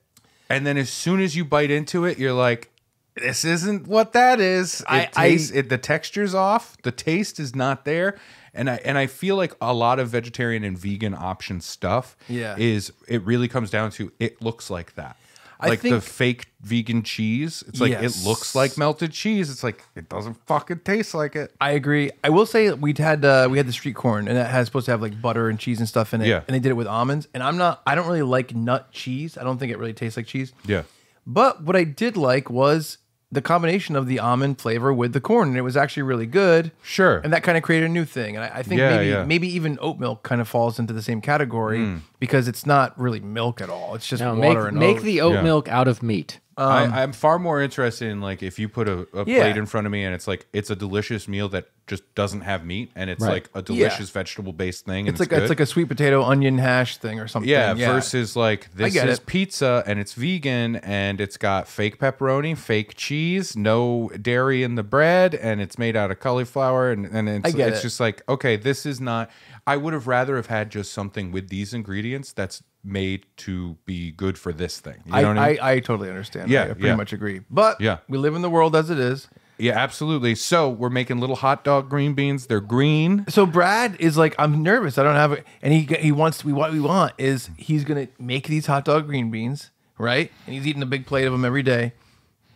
and then as soon as you bite into it, you're like, this isn't what that is. The texture's off, the taste is not there. And I feel like a lot of vegetarian and vegan option stuff it really comes down to it looks like that. Like the fake vegan cheese. It's like it looks like melted cheese. It's like it doesn't fucking taste like it. I agree. I will say we had the street corn, and that has supposed to have like butter and cheese and stuff in it. Yeah. And they did it with almonds. And I don't really like nut cheese. I don't think it really tastes like cheese. Yeah. But what I did like was the combination of the almond flavor with the corn, and it was actually really good. Sure. And that kind of created a new thing. And I think maybe even oat milk kind of falls into the same category because it's not really milk at all. It's just water and make oats. the oat milk out of meat. I'm far more interested in like if you put a plate in front of me and it's like it's a delicious meal that just doesn't have meat and it's like a delicious vegetable based thing. And it's like a sweet potato onion hash thing or something. Yeah, versus like this is pizza and it's vegan and it's got fake pepperoni, fake cheese, no dairy in the bread, and it's made out of cauliflower and it's just like, okay, this is not. I would have rather have had just something with these ingredients that's made to be good for this thing. You know what I mean? I totally understand. Yeah, I pretty much agree. But we live in the world as it is. Yeah, absolutely. So we're making little hot dog green beans. They're green. So Brad is like, I'm nervous. I don't have it. And he wants to, what we want is he's going to make these hot dog green beans, right? And he's eating a big plate of them every day.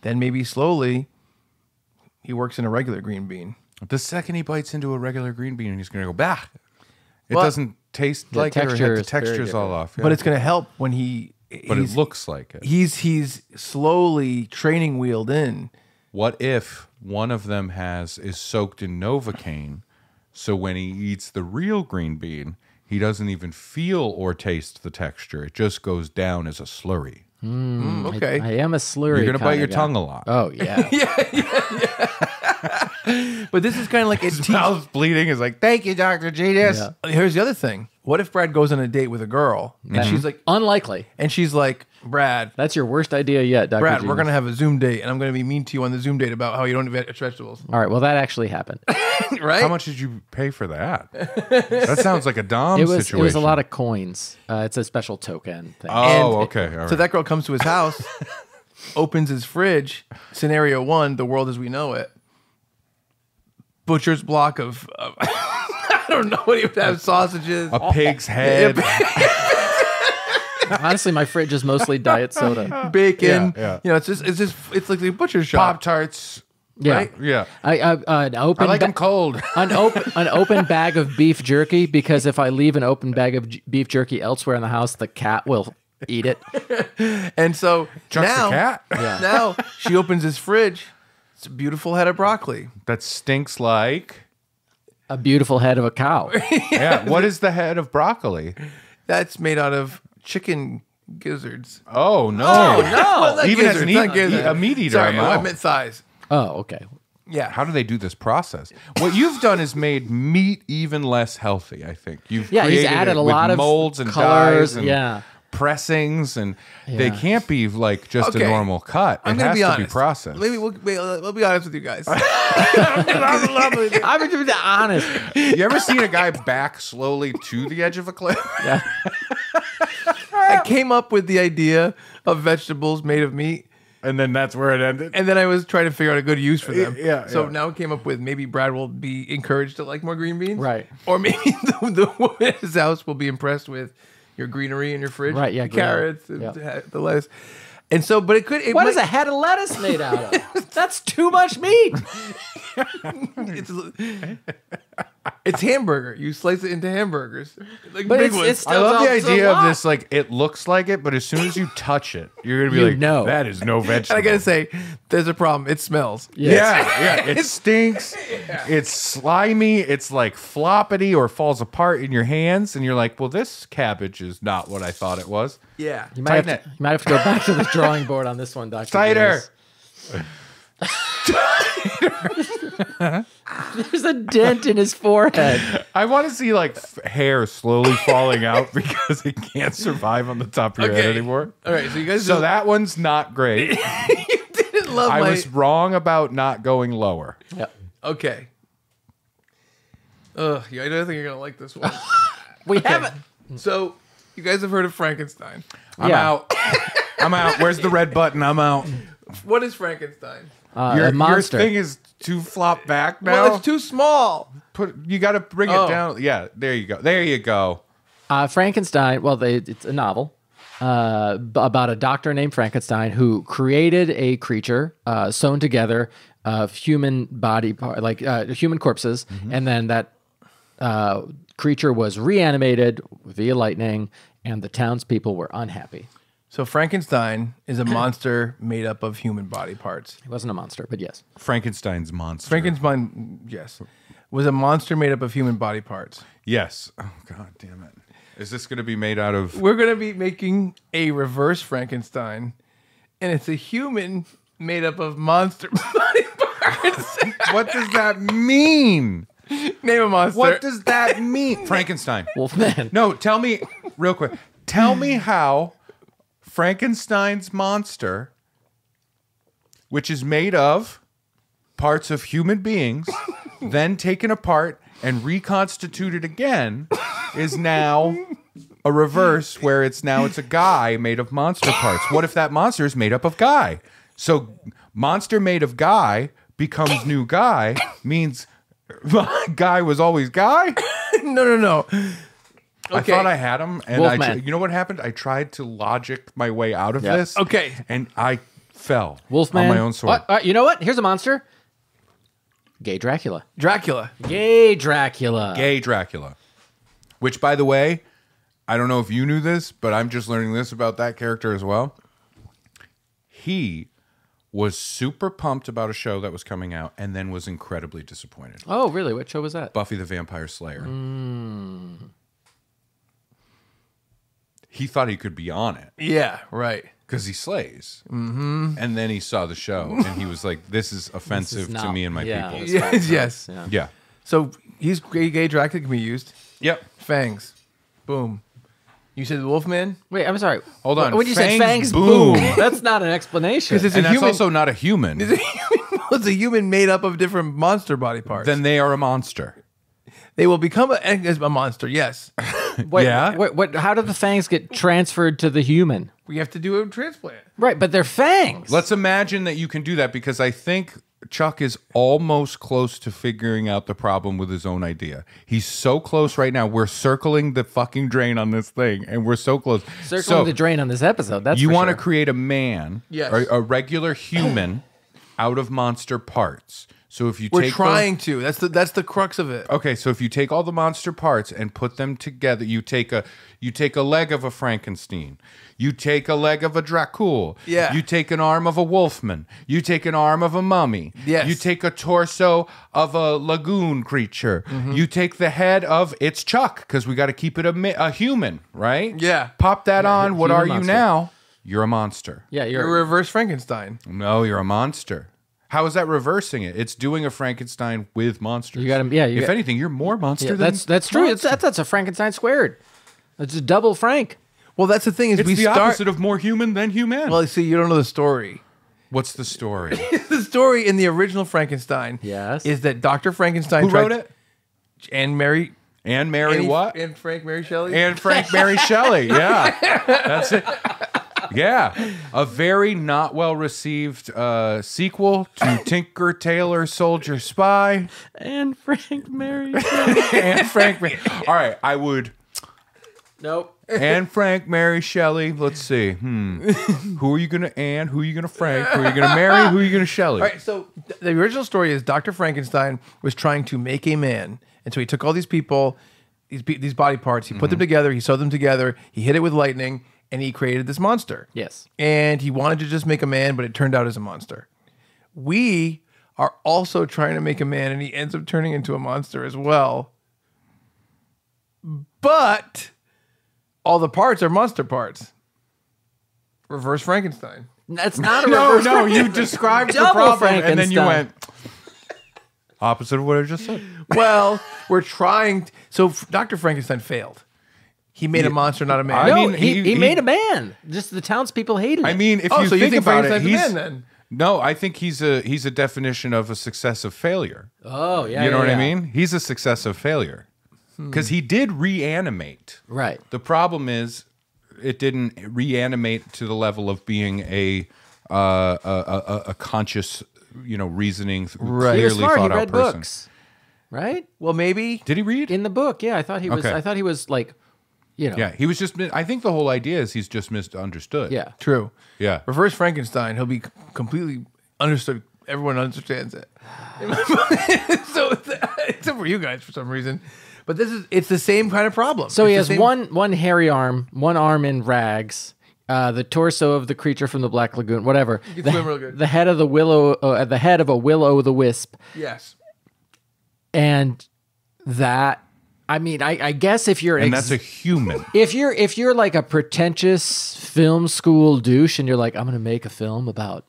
Then maybe slowly he works in a regular green bean. The second he bites into a regular green bean, he's going to go, bah. It doesn't taste like it, or the texture's all off. Yeah. But it's going to help when But it looks like it. He's slowly training wheeled in. What if one of them is soaked in Novocaine, so when he eats the real green bean, he doesn't even feel or taste the texture. It just goes down as a slurry. Okay. I am a slurry. You're going to bite your tongue a lot. Oh, yeah. But this is kind of like his mouth's bleeding. Is like, thank you, Dr. Genius. Yeah. Here's the other thing. What if Brad goes on a date with a girl and she's like, unlikely. And she's like, Brad, that's your worst idea yet, Dr. Brad, Genius. we're going to have a Zoom date and I'm going to be mean to you on the Zoom date about how you don't eat vegetables. All right. Well, that actually happened. Right? How much did you pay for that? That sounds like a Dom situation. It was a lot of coins. It's a special token thing. Oh, okay. All right. So that girl comes to his house, opens his fridge. Scenario one, the world as we know it. Butcher's block of I don't know what he would have, sausages. A pig's head. Honestly, my fridge is mostly diet soda. Bacon. Yeah. You know, it's like the butcher shop. Pop-Tarts. Yeah. Right? Yeah. An open I like them cold. an open bag of beef jerky, because if I leave an open bag of beef jerky elsewhere in the house, the cat will eat it. And so Chuck's now, the cat? now she opens his fridge. It's a beautiful head of broccoli. That stinks like... A beautiful head of a cow. Yeah. What is the head of broccoli? That's made out of chicken gizzards. Oh, no. Not Even as gizzards, a meat eater, Sorry, I know. I meant thighs. Oh, okay. Yeah. How do they do this process? What you've done is made meat even less healthy, I think. You've He's created added it a with lot of molds and colors, dyes and pressings, and they can't be like just a normal cut. I'm it going has to be to honest. be processed. Maybe we'll be honest with you guys. I'm going to be honest. You ever seen a guy back slowly to the edge of a cliff? Yeah. I came up with the idea of vegetables made of meat, And then that's where it ended. and then I was trying to figure out a good use for them. So yeah. now I came up with maybe Brad will be encouraged to like more green beans. Right. Or maybe the woman at his house will be impressed with your greenery in your fridge. Right, yeah, The carrots, greenery. the lettuce. And so, but it could. What is a head of lettuce made out of? That's too much meat. It's hamburger. You slice it into hamburgers, like But big it's ones. still I love the it's a idea of lot. this, like, it looks like it, but as soon as you touch it, you're going to be You like, know. that is no vegetable. And I gotta say, there's a problem. It smells. Yeah. It stinks. It's slimy. It's like floppity or falls apart in your hands. And you're like, well, this cabbage is not what I thought it was. Yeah. You might, Tighten you might have to go back to the drawing board on this one, Dr. Tighter. Genius. There's a dent in his forehead. I want to see like hair slowly falling out because it can't survive on the top of your head anymore. All right, so you guys. So that one's not great. you didn't love I my. was wrong about not going lower. Yep. Okay. Yeah, I don't think you're gonna like this one. We haven't. So, you guys have heard of Frankenstein. I'm out. I'm out. Where's the red button? I'm out. What is Frankenstein? A monster. Your thing is too flop back now. Well, it's too small. You got to bring it down. Yeah, there you go. There you go. Frankenstein. Well, it's a novel about a doctor named Frankenstein who created a creature sewn together of human body part, like human corpses, and then that creature was reanimated via lightning, and the townspeople were unhappy. So Frankenstein is a monster made up of human body parts. He wasn't a monster, but yes. Frankenstein's monster. Frankenstein, yes, was a monster made up of human body parts. Yes. Oh, God damn it. Is this going to be made out of... We're going to be making a reverse Frankenstein, and it's a human made up of monster body parts. What does that mean? Name a monster. What does that mean? Frankenstein. Wolfman. No, tell me, real quick. Tell me how Frankenstein's monster, which is made of parts of human beings, then taken apart and reconstituted again, is now a reverse where it's a guy made of monster parts. What if that monster is made up of guy? So monster made of guy becomes new guy, means guy was always guy? No. I thought I had him, and Wolfman. you know what happened? I tried to logic my way out of this. Okay. And I fell Wolfman. on my own sword. You know what? Here's a monster. Gay Dracula. Gay Dracula. Gay Dracula. Which, by the way, I don't know if you knew this, but I'm just learning this about that character as well. He was super pumped about a show that was coming out and then was incredibly disappointed. Oh, really? What show was that? Buffy the Vampire Slayer. He thought he could be on it. Yeah, right. Because he slays. Mm-hmm. And then he saw the show and he was like, this is offensive to me and my people. Yes. Yeah. So he's gay Dracula can be used. Yep. Fangs. Boom. You said the Wolfman? Wait, I'm sorry. Hold on. When you said Fangs, fangs, boom. boom. That's not an explanation. Because And that's also not a human. It's a human made up of different monster body parts. Then they are a monster. They will become a monster, yes. Wait, Yeah? Wait, how do the fangs get transferred to the human? We have to do a transplant. Right, but they're fangs. Let's imagine that you can do that because I think Chuck is almost close to figuring out the problem with his own idea. He's so close right now. We're circling the fucking drain on this thing, and we're so close. Circling the drain on this episode. That's you want to create a man, or a regular human, out of monster parts. So if you We're trying to. That's the crux of it. Okay, so if you take all the monster parts and put them together, you take a leg of a Frankenstein, you take a leg of a Dracul, Yeah. you take an arm of a Wolfman, you take an arm of a mummy, Yes. you take a torso of a lagoon creature, you take the head of it's Chuck because we got to keep it a human, right? Yeah. Pop that on. What human are you monster. now? You're a monster. Yeah, You're a reverse Frankenstein. No, you're a monster. How is that reversing it? It's doing a Frankenstein with monsters. You got to, yeah. If anything, you're more monster than that's true. monster. That's a Frankenstein squared. It's a double Frank. Well, that's the thing is It's we the start. opposite of more human than human. Well, see, you don't know the story. What's the story? The story in the original Frankenstein Yes. is that Dr. Frankenstein Who wrote it? And Mary. And Mary what? And Frank Mary Shelley. And Frank Mary Shelley. Yeah. That's it. Yeah. A very not well received sequel to Tinker Tailor Soldier Spy. And Frank Mary. And Frank Mary. All right. I would. Nope. And Frank Mary Shelley. Let's see. Who are you going to and? Who are you going to Frank? Who are you going to marry? Who are you going to Shelley? All right, so the original story is Dr. Frankenstein was trying to make a man. And so he took all these people, these body parts, he put them together, he sewed them together, he hit it with lightning, and he created this monster. Yes. And he wanted to just make a man, but it turned out as a monster. We are also trying to make a man, and he ends up turning into a monster as well. But all the parts are monster parts. Reverse Frankenstein. That's not a reverse No, you described the Double problem, and then you Frankenstein. went. Opposite of what I just said. Well, we're trying. So Dr. Frankenstein failed. He made a monster, not a man. No, mean, he made a man. Just the townspeople hated him. I mean, if Oh, you so you think think about it, Frankenstein's a he's man, then? no. I think he's a definition of a success of failure. oh yeah, You know yeah, what I yeah. mean? He's a success of failure because he did reanimate. Right. The problem is, it didn't reanimate to the level of being a conscious, reasoning, Right. He was clearly smart. He thought out read person. books. Right? Well, maybe. Did he read? In the book, yeah. I thought he was. Okay. I thought he was like, Yeah, he was just. I think the whole idea is he's just misunderstood. Yeah. True. Yeah. Reverse Frankenstein, he'll be completely understood. Everyone understands it. So, except for you guys for some reason. But it's the same kind of problem. So he It's has the same- one hairy arm, one arm in rags, the torso of the creature from the Black Lagoon, whatever. You can swim real good. The head of the the head of a will-o'-the-wisp, Yes. and that. I mean, I guess if you're And that's a human. if you're like a pretentious film school douche, and you're like, I'm going to make a film about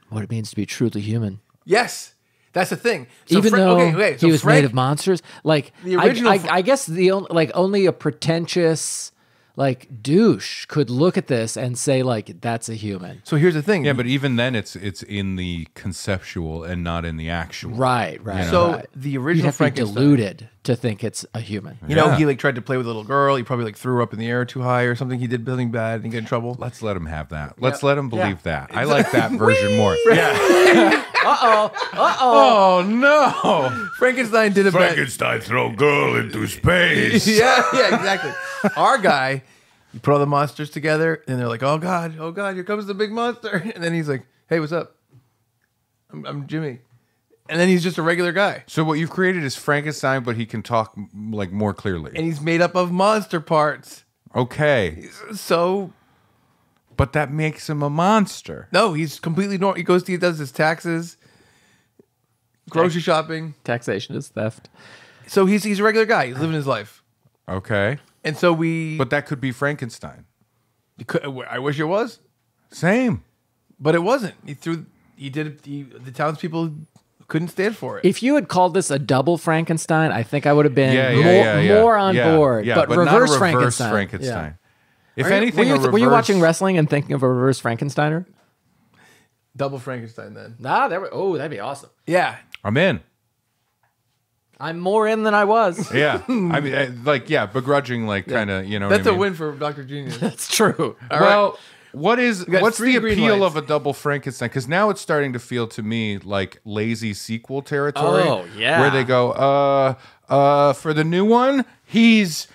what it means to be truly human. Yes. That's the thing. So Even though so he was Frank, made of monsters, like The original I guess only a pretentious douche could look at this and say like that's a human. So here's the thing. Yeah, but even then, it's in the conceptual and not in the actual. Right. So right. the You'd original have to be Frankenstein. deluded to think it's a human. You know, Yeah. he tried to play with a little girl. He probably threw up in the air too high or something. He did something bad and he got in trouble. Let's let him have that. Let's let him believe Yeah. that. I like that version more. Yeah. Oh no! Frankenstein did a bad. Frankenstein throw girl into space. Yeah, exactly. Our guy, you put all the monsters together, and they're like, "Oh God, here comes the big monster!" And then he's like, "Hey, what's up? I'm Jimmy," and then he's just a regular guy, So what you've created is Frankenstein, but he can talk like more clearly. and he's made up of monster parts. Okay, So but that makes him a monster. no, he's completely normal. He does his taxes, grocery shopping. Taxation is theft. So he's a regular guy. He's living his life, Okay, and so we. but that could be Frankenstein. I wish it was, Same. but it wasn't. The townspeople couldn't stand for it. If you had called this a double Frankenstein, I think I would have been Yeah. more on Yeah, board. yeah, but not a reverse reverse Frankenstein. Frankenstein. If Are you- anything, Were you watching wrestling and thinking of a reverse Frankensteiner? Double Frankenstein, then. That'd be awesome. Yeah. I'm in. I'm more in than I was. Yeah, I mean, begrudging, kind of, you know. That's what I a mean? win for Dr. Genius. That's true. Well, what's got the 3 green appeal lights. of a double Frankenstein? Because now it's starting to feel to me like lazy sequel territory. Oh, yeah. Where they go, for the new one, he's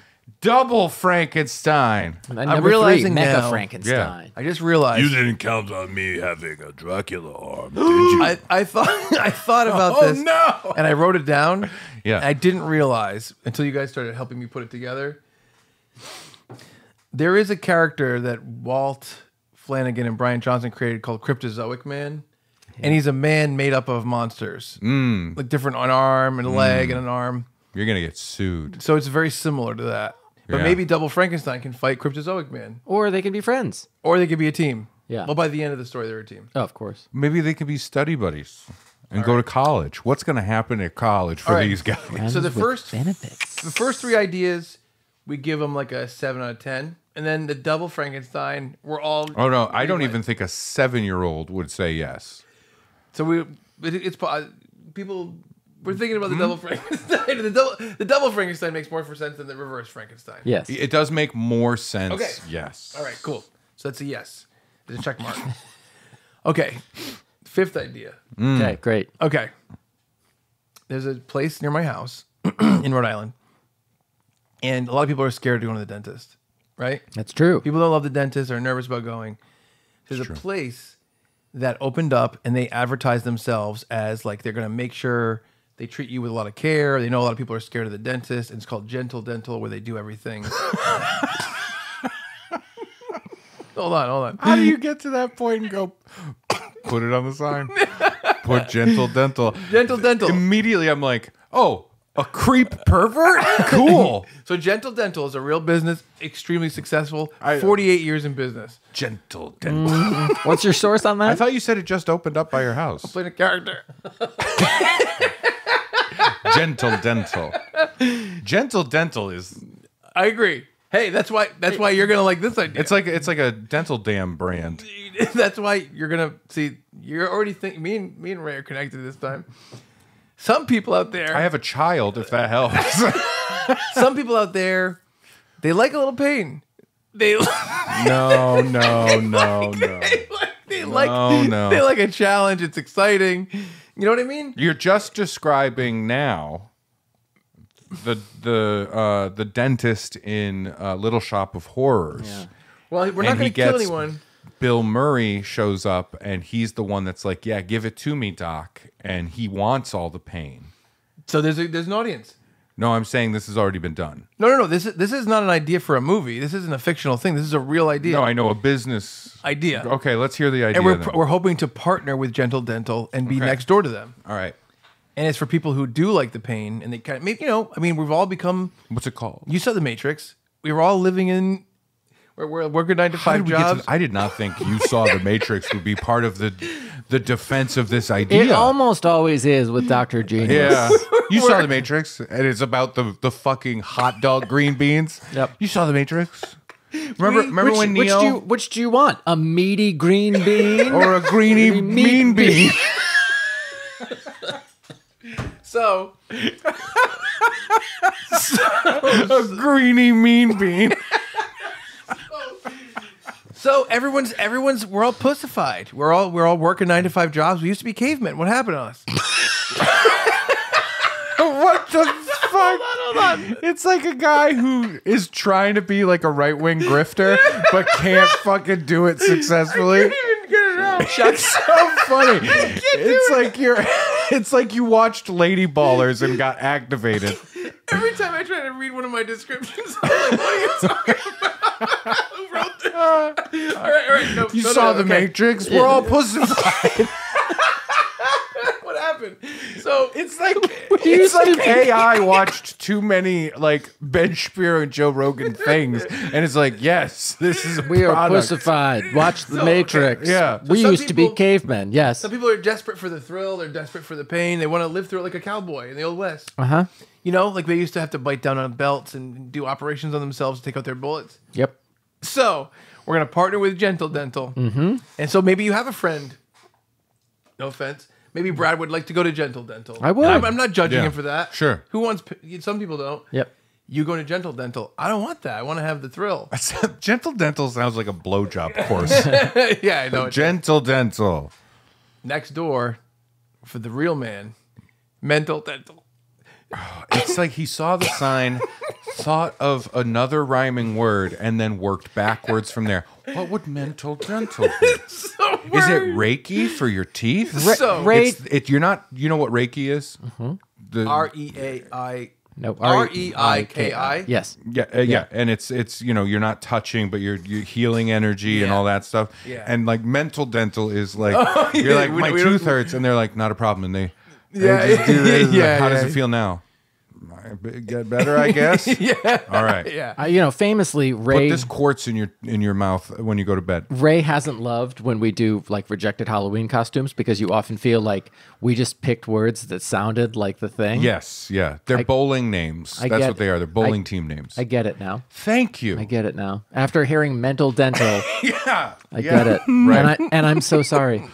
double Frankenstein. And I'm number realizing 3, Mecha now- Frankenstein. I just realized. You didn't count on me having a Dracula arm, did you? I thought about Oh, this. no. And I wrote it down. Yeah. I didn't realize until you guys started helping me put it together. There is a character that Walt Flanagan and Brian Johnson created called Cryptozoic Man. And he's a man made up of monsters. Like different an arm and a leg and an arm. You're gonna get sued. So it's very similar to that. But Yeah. maybe Double Frankenstein can fight Cryptozoic Man. Or they can be friends. Or they could be a team. Yeah. Well, by the end of the story, they're a team. Oh, of course. Maybe they could be study buddies and go to college. What's gonna happen at college for All right. these guys? So the Friends with first benefits. The first 3 ideas, we give them like a 7 out of 10. And then the Double Frankenstein, we're all. Oh no, I don't even think a 7-year-old would say yes. So it's people. We're thinking about the Double Frankenstein. The double Frankenstein makes more sense than the reverse Frankenstein. Yes. It does make more sense. Okay. Yes. All right. Cool. So that's a yes. There's a check mark. Okay. 5th idea. Okay, great. Okay. There's a place near my house in Rhode Island, and a lot of people are scared to go to the dentist. Right? That's true. People don't love the dentist, are nervous about going. There's a place that opened up and they advertise themselves as like they're going to make sure they treat you with a lot of care. They know a lot of people are scared of the dentist, and it's called Gentle Dental, where they do everything. Hold on. How do you get to that point and go, put it on the sign? Put Gentle Dental. Gentle Dental. Immediately I'm like, oh, a creep pervert? Cool. So Gentle Dental is a real business, extremely successful, I- 48 years in business. Gentle Dental. What's your source on that? I thought you said it just opened up by your house. Playing a character. Gentle dental. Gentle dental is. I agree. Hey, that's why you're gonna like this idea. It's like a dental dam brand. That's why you're gonna see. You're already thinking. Me and Ray are connected this time. Some people out there. I have a child, if that helps. Some people out there, they like a little pain. They No. they like a challenge. It's exciting. You know what I mean? You're just describing now the dentist in Little Shop of Horrors. Yeah. Well, we're not going to kill anyone. Bill Murray shows up, and he's the one that's like, "Yeah, give it to me, Doc," and he wants all the pain. So there's an audience. No, I'm saying this has already been done. No. This is not an idea for a movie. This isn't a fictional thing. This is a real idea. No, I know, a business idea. Okay, let's hear the idea. And we're hoping to partner with Gentle Dental and be next door to them. All right. And it's for people who do like the pain, and they kind of, we've all become. What's it called? You saw The Matrix. We were all living in. We're working 9 to 5 jobs. I did not think You Saw The Matrix would be part of the defense of this idea. It almost always is with Dr. Genius. Yeah. You saw The Matrix, and it's about the fucking hot dog green beans. Yep. You saw The Matrix? Remember when Neo... Which do you want? A meaty green bean? Or a greeny mean bean? So A greeny mean bean. So we're all pussified. We're all working 9 to 5 jobs. We used to be cavemen. What happened to us? What the fuck? Hold on. It's like a guy who is trying to be like a right-wing grifter, but can't fucking do it successfully. I can't even get it out. That's so funny. It's like you watched Lady Ballers and got activated. Every time I try to read one of my descriptions, I'm like, what are you talking about? Who wrote this? All right. No, You saw The Matrix? We're all pussified. What happened? So It's like AI watched too many like Ben Shapiro and Joe Rogan things, and it's like, yes, this is a We are product. pussified. Watch The Matrix. Yeah. We some used to be people- cavemen. Yes. some people are desperate for the thrill. They're desperate for the pain. They want to live through it like a cowboy in the Old West. Uh-huh. Like they used to have to bite down on belts and do operations on themselves to take out their bullets. Yep. So we're going to partner with Gentle Dental. Mm-hmm. And so maybe you have a friend. No offense. Maybe Brad would like to go to Gentle Dental. I would. And I'm not judging Yeah. him for that. Sure. Who wants... Some people don't. Yep. You go to Gentle Dental. I don't want that. I want to have the thrill. Gentle Dental sounds like a blowjob course. Yeah, I know. Gentle Dental. Next door for the real man, Mental Dental. It's like he saw the sign, thought of another rhyming word, and then worked backwards from there. What would mental dental be? So Is it Reiki for your teeth? So- Ray- You're not. You know what Reiki is? The R-E-A-I. No. R-E-I-K-I. Yes. yeah, and it's you're not touching, but you're healing energy and Yeah. all that stuff. Yeah. And like mental dental is like yeah, you're like we my don't- tooth hurts, and they're like not a problem, and they Yeah, just do this. yeah, How does yeah. it feel now? Get better, I guess. Yeah. All right. Yeah. Famously, Put Ray this quartz in your mouth when you go to bed. Ray hasn't loved when we do like rejected Halloween costumes because you often feel like we just picked words that sounded like the thing. Yes, yeah. They're bowling names. I That's get- what they are. They're bowling team names. I get it now. Thank you. I get it now. After hearing mental dental, Yeah. I get it. Right. And I'm so sorry.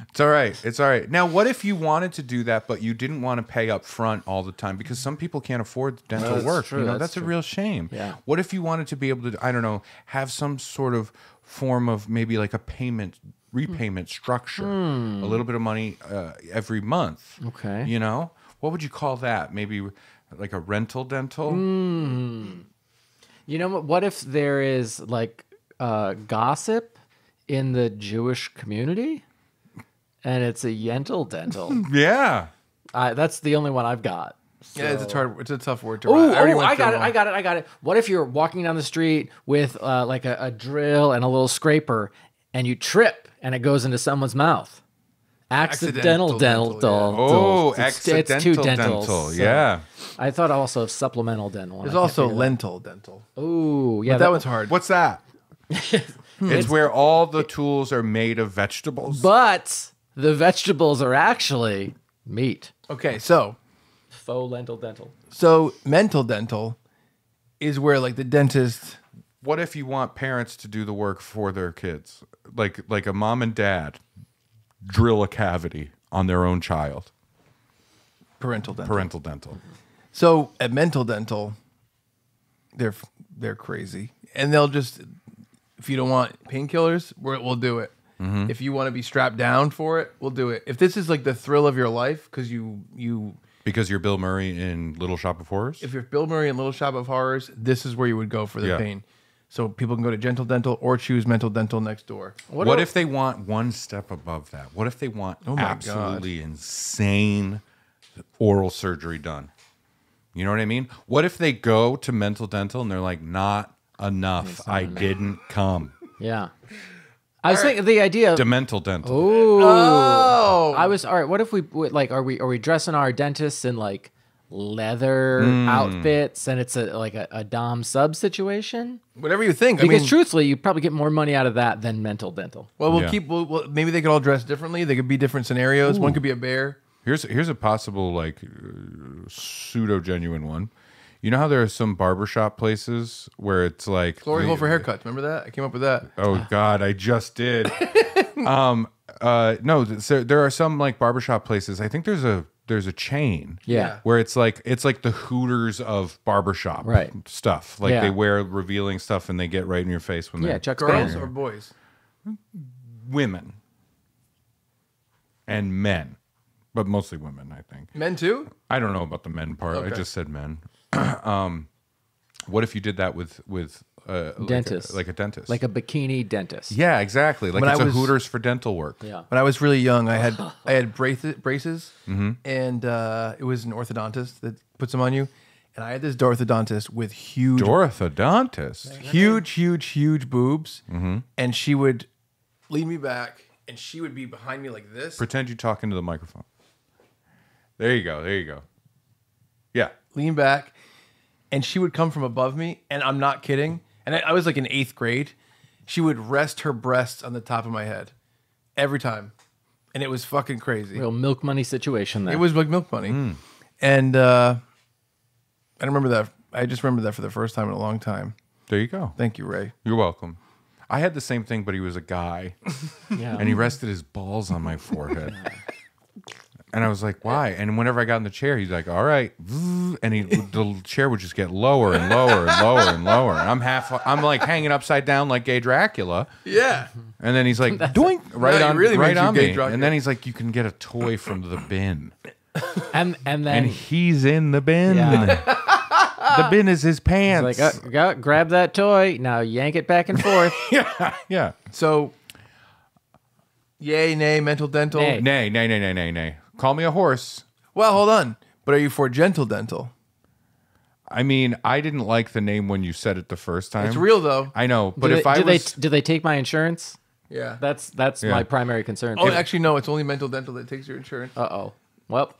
It's all right. It's all right. Now, what if you wanted to do that, but you didn't want to pay up front all the time? Because some people can't afford dental that's work. true, You know, that's that's a real shame. Yeah. What if you wanted to be able to, I don't know, have some sort of form of maybe like a repayment structure, a little bit of money every month. Okay. You know, what would you call that? Maybe like a rental dental. You know what if there is like gossip in the Jewish community? And it's a yental dental. Yeah. That's the only one I've got. Yeah, it's a tough word to Oh, write. already went I through got them it. all. I got it. What if you're walking down the street with like a drill and a little scraper and you trip and it goes into someone's mouth? Accidental Accidental dental. dental, yeah. Oh, It's accidental two dental. dentals. So Yeah. I thought also of supplemental dental. There's also lentil dental. Oh, yeah. But that one's hard. What's that? It's where all the tools are made of vegetables. But the vegetables are actually meat. Okay, so Faux lentil dental. So mental dental is where like the dentist. What if you want parents to do the work for their kids? Like a mom and dad drill a cavity on their own child. Parental dental. Parental dental. So at mental dental, they're crazy, and they'll just, if you don't want painkillers, we'll do it. If you want to be strapped down for it, we'll do it. If this is like the thrill of your life, because Because you're Bill Murray in Little Shop of Horrors? if you're Bill Murray in Little Shop of Horrors, this is where you would go for the Yeah. pain. So people can go to Gentle Dental or choose Mental Dental next door. What if they want one step above that? What if they want my absolutely insane oral surgery done? You know what I mean? What if they go to mental dental and they're like, not enough. I didn't come. Yeah. I was thinking the idea of Demental dental. Oh, I was all right. What if we like are we dressing our dentists in like leather outfits and it's a dom sub situation? whatever you think. Because I mean, truthfully, you probably get more money out of that than mental dental. well, we'll Yeah. keep. Maybe they could all dress differently. They could be different scenarios. One could be a bear. Here's a possible like pseudo genuine one. You know how there are some barbershop places where it's like Glory hole for haircuts. Remember that? I came up with that. Oh God, I just did. No, there are some like barbershop places. I think there's a chain. Yeah. Where it's like the Hooters of barbershop Right. stuff. Like Yeah. they wear revealing stuff and they get right in your face when Yeah, they're Chuck's Girls Band. or boys? women and men, but mostly women. I think. Men too? I don't know about the men part. I Okay. just said men. What if you did that with Dentist. like a dentist, Like a bikini dentist. yeah, exactly. Like When it's I a was- Hooters for dental work. Yeah. When I was really young, I had braces, and it was an orthodontist that puts them on you. And I had this orthodontist with huge Orthodontist. huge boobs, and she would lean me back, and she would be behind me like this, Pretend you talk into the microphone. There you go. There you go. Yeah. lean back, and she would come from above me, and I'm not kidding. And I was like in 8th grade. She would rest her breasts on the top of my head every time, and it was fucking crazy. Real milk money situation there. It was like milk money, and I remember that. I just remember that for the first time in a long time. There you go. Thank you, Ray. You're welcome. I had the same thing, but he was a guy, yeah. and he rested his balls on my forehead. And I was like, why? And whenever I got in the chair, he's like, all right. And the chair would just get lower and lower and lower and lower. And I'm like hanging upside down like gay Dracula. Yeah. And then he's like, doink, right he on, really right makes you on gay me. Dracula. And then he's like, you can get a toy from the bin. and then And he's in the bin. Yeah. The bin is his pants. like grab that toy, now yank it back and forth. Yeah. So, yay, nay, mental dental. Nay. Nay. Call me a horse. Well, hold on. But are you for gentle dental? I mean, I didn't like the name when you said it the first time. It's real though. I know, but do if they, I do was... they do they take my insurance? Yeah. That's Yeah. my primary concern. Oh, actually, no. It's only mental dental that takes your insurance. Uh-oh. Well,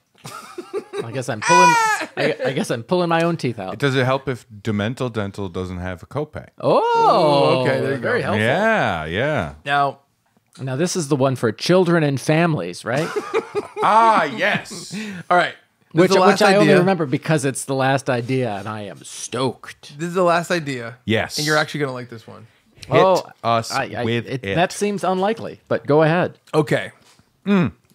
I guess I'm pulling I guess I'm pulling my own teeth out. Does it help if Demental Dental doesn't have a copay? Oh, okay, there you go. Very helpful. Yeah. Now, Now this is the one for children and families, right? Yes. all right. This which is the last I only idea. remember because it's the last idea, and I am stoked. This is the last idea. Yes. And you're actually going to like this one. Hit us with it. That seems unlikely, but go ahead. Okay.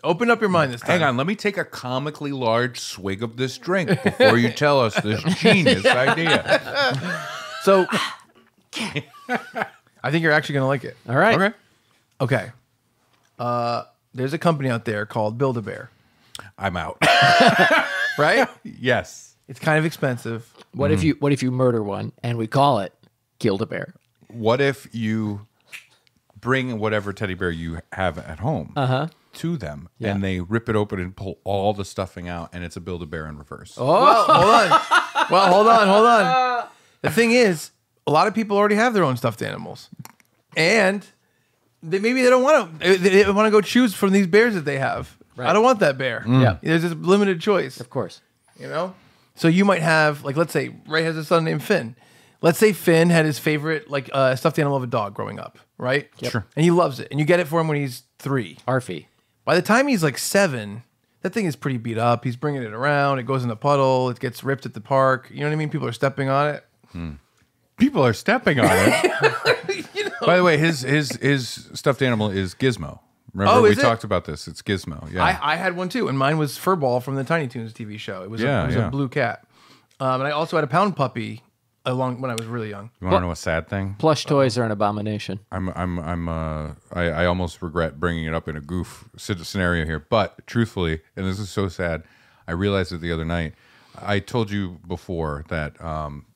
Open up your mind this time. Hang on, let me take a comically large swig of this drink before you tell us this genius idea. So, I think you're actually going to like it. All right. Okay. There's a company out there called Build-A-Bear, I'm out. right? Yes. It's kind of expensive. What if you murder one and we call it Guild-A-Bear? What if you bring whatever teddy bear you have at home to them and they rip it open and pull all the stuffing out and it's a Build-A-Bear in reverse? Well, hold on. The thing is, a lot of people already have their own stuffed animals. And maybe they don't want to. They want to go choose from these bears that they have. Right. I don't want that bear. Yeah. There's this limited choice. Of course. You know? So you might have, like, let's say Ray has a son named Finn. Let's say Finn had his favorite, like, stuffed animal of a dog growing up, right? Sure. And he loves it. And you get it for him when he's 3. Arfie. By the time he's like 7, that thing is pretty beat up. He's bringing it around. It goes in the puddle. It gets ripped at the park. You know what I mean? People are stepping on it. People are stepping on it. By the way, his stuffed animal is Gizmo. Remember, we talked about this. It's Gizmo. Yeah, I had one too, and mine was Furball from the Tiny Toons TV show. It was a blue cat. And I also had a pound puppy when I was really young. You want to know a sad thing? Plush toys are an abomination. I almost regret bringing it up in a goof scenario here, but truthfully, and this is so sad, I realized it the other night. I told you before that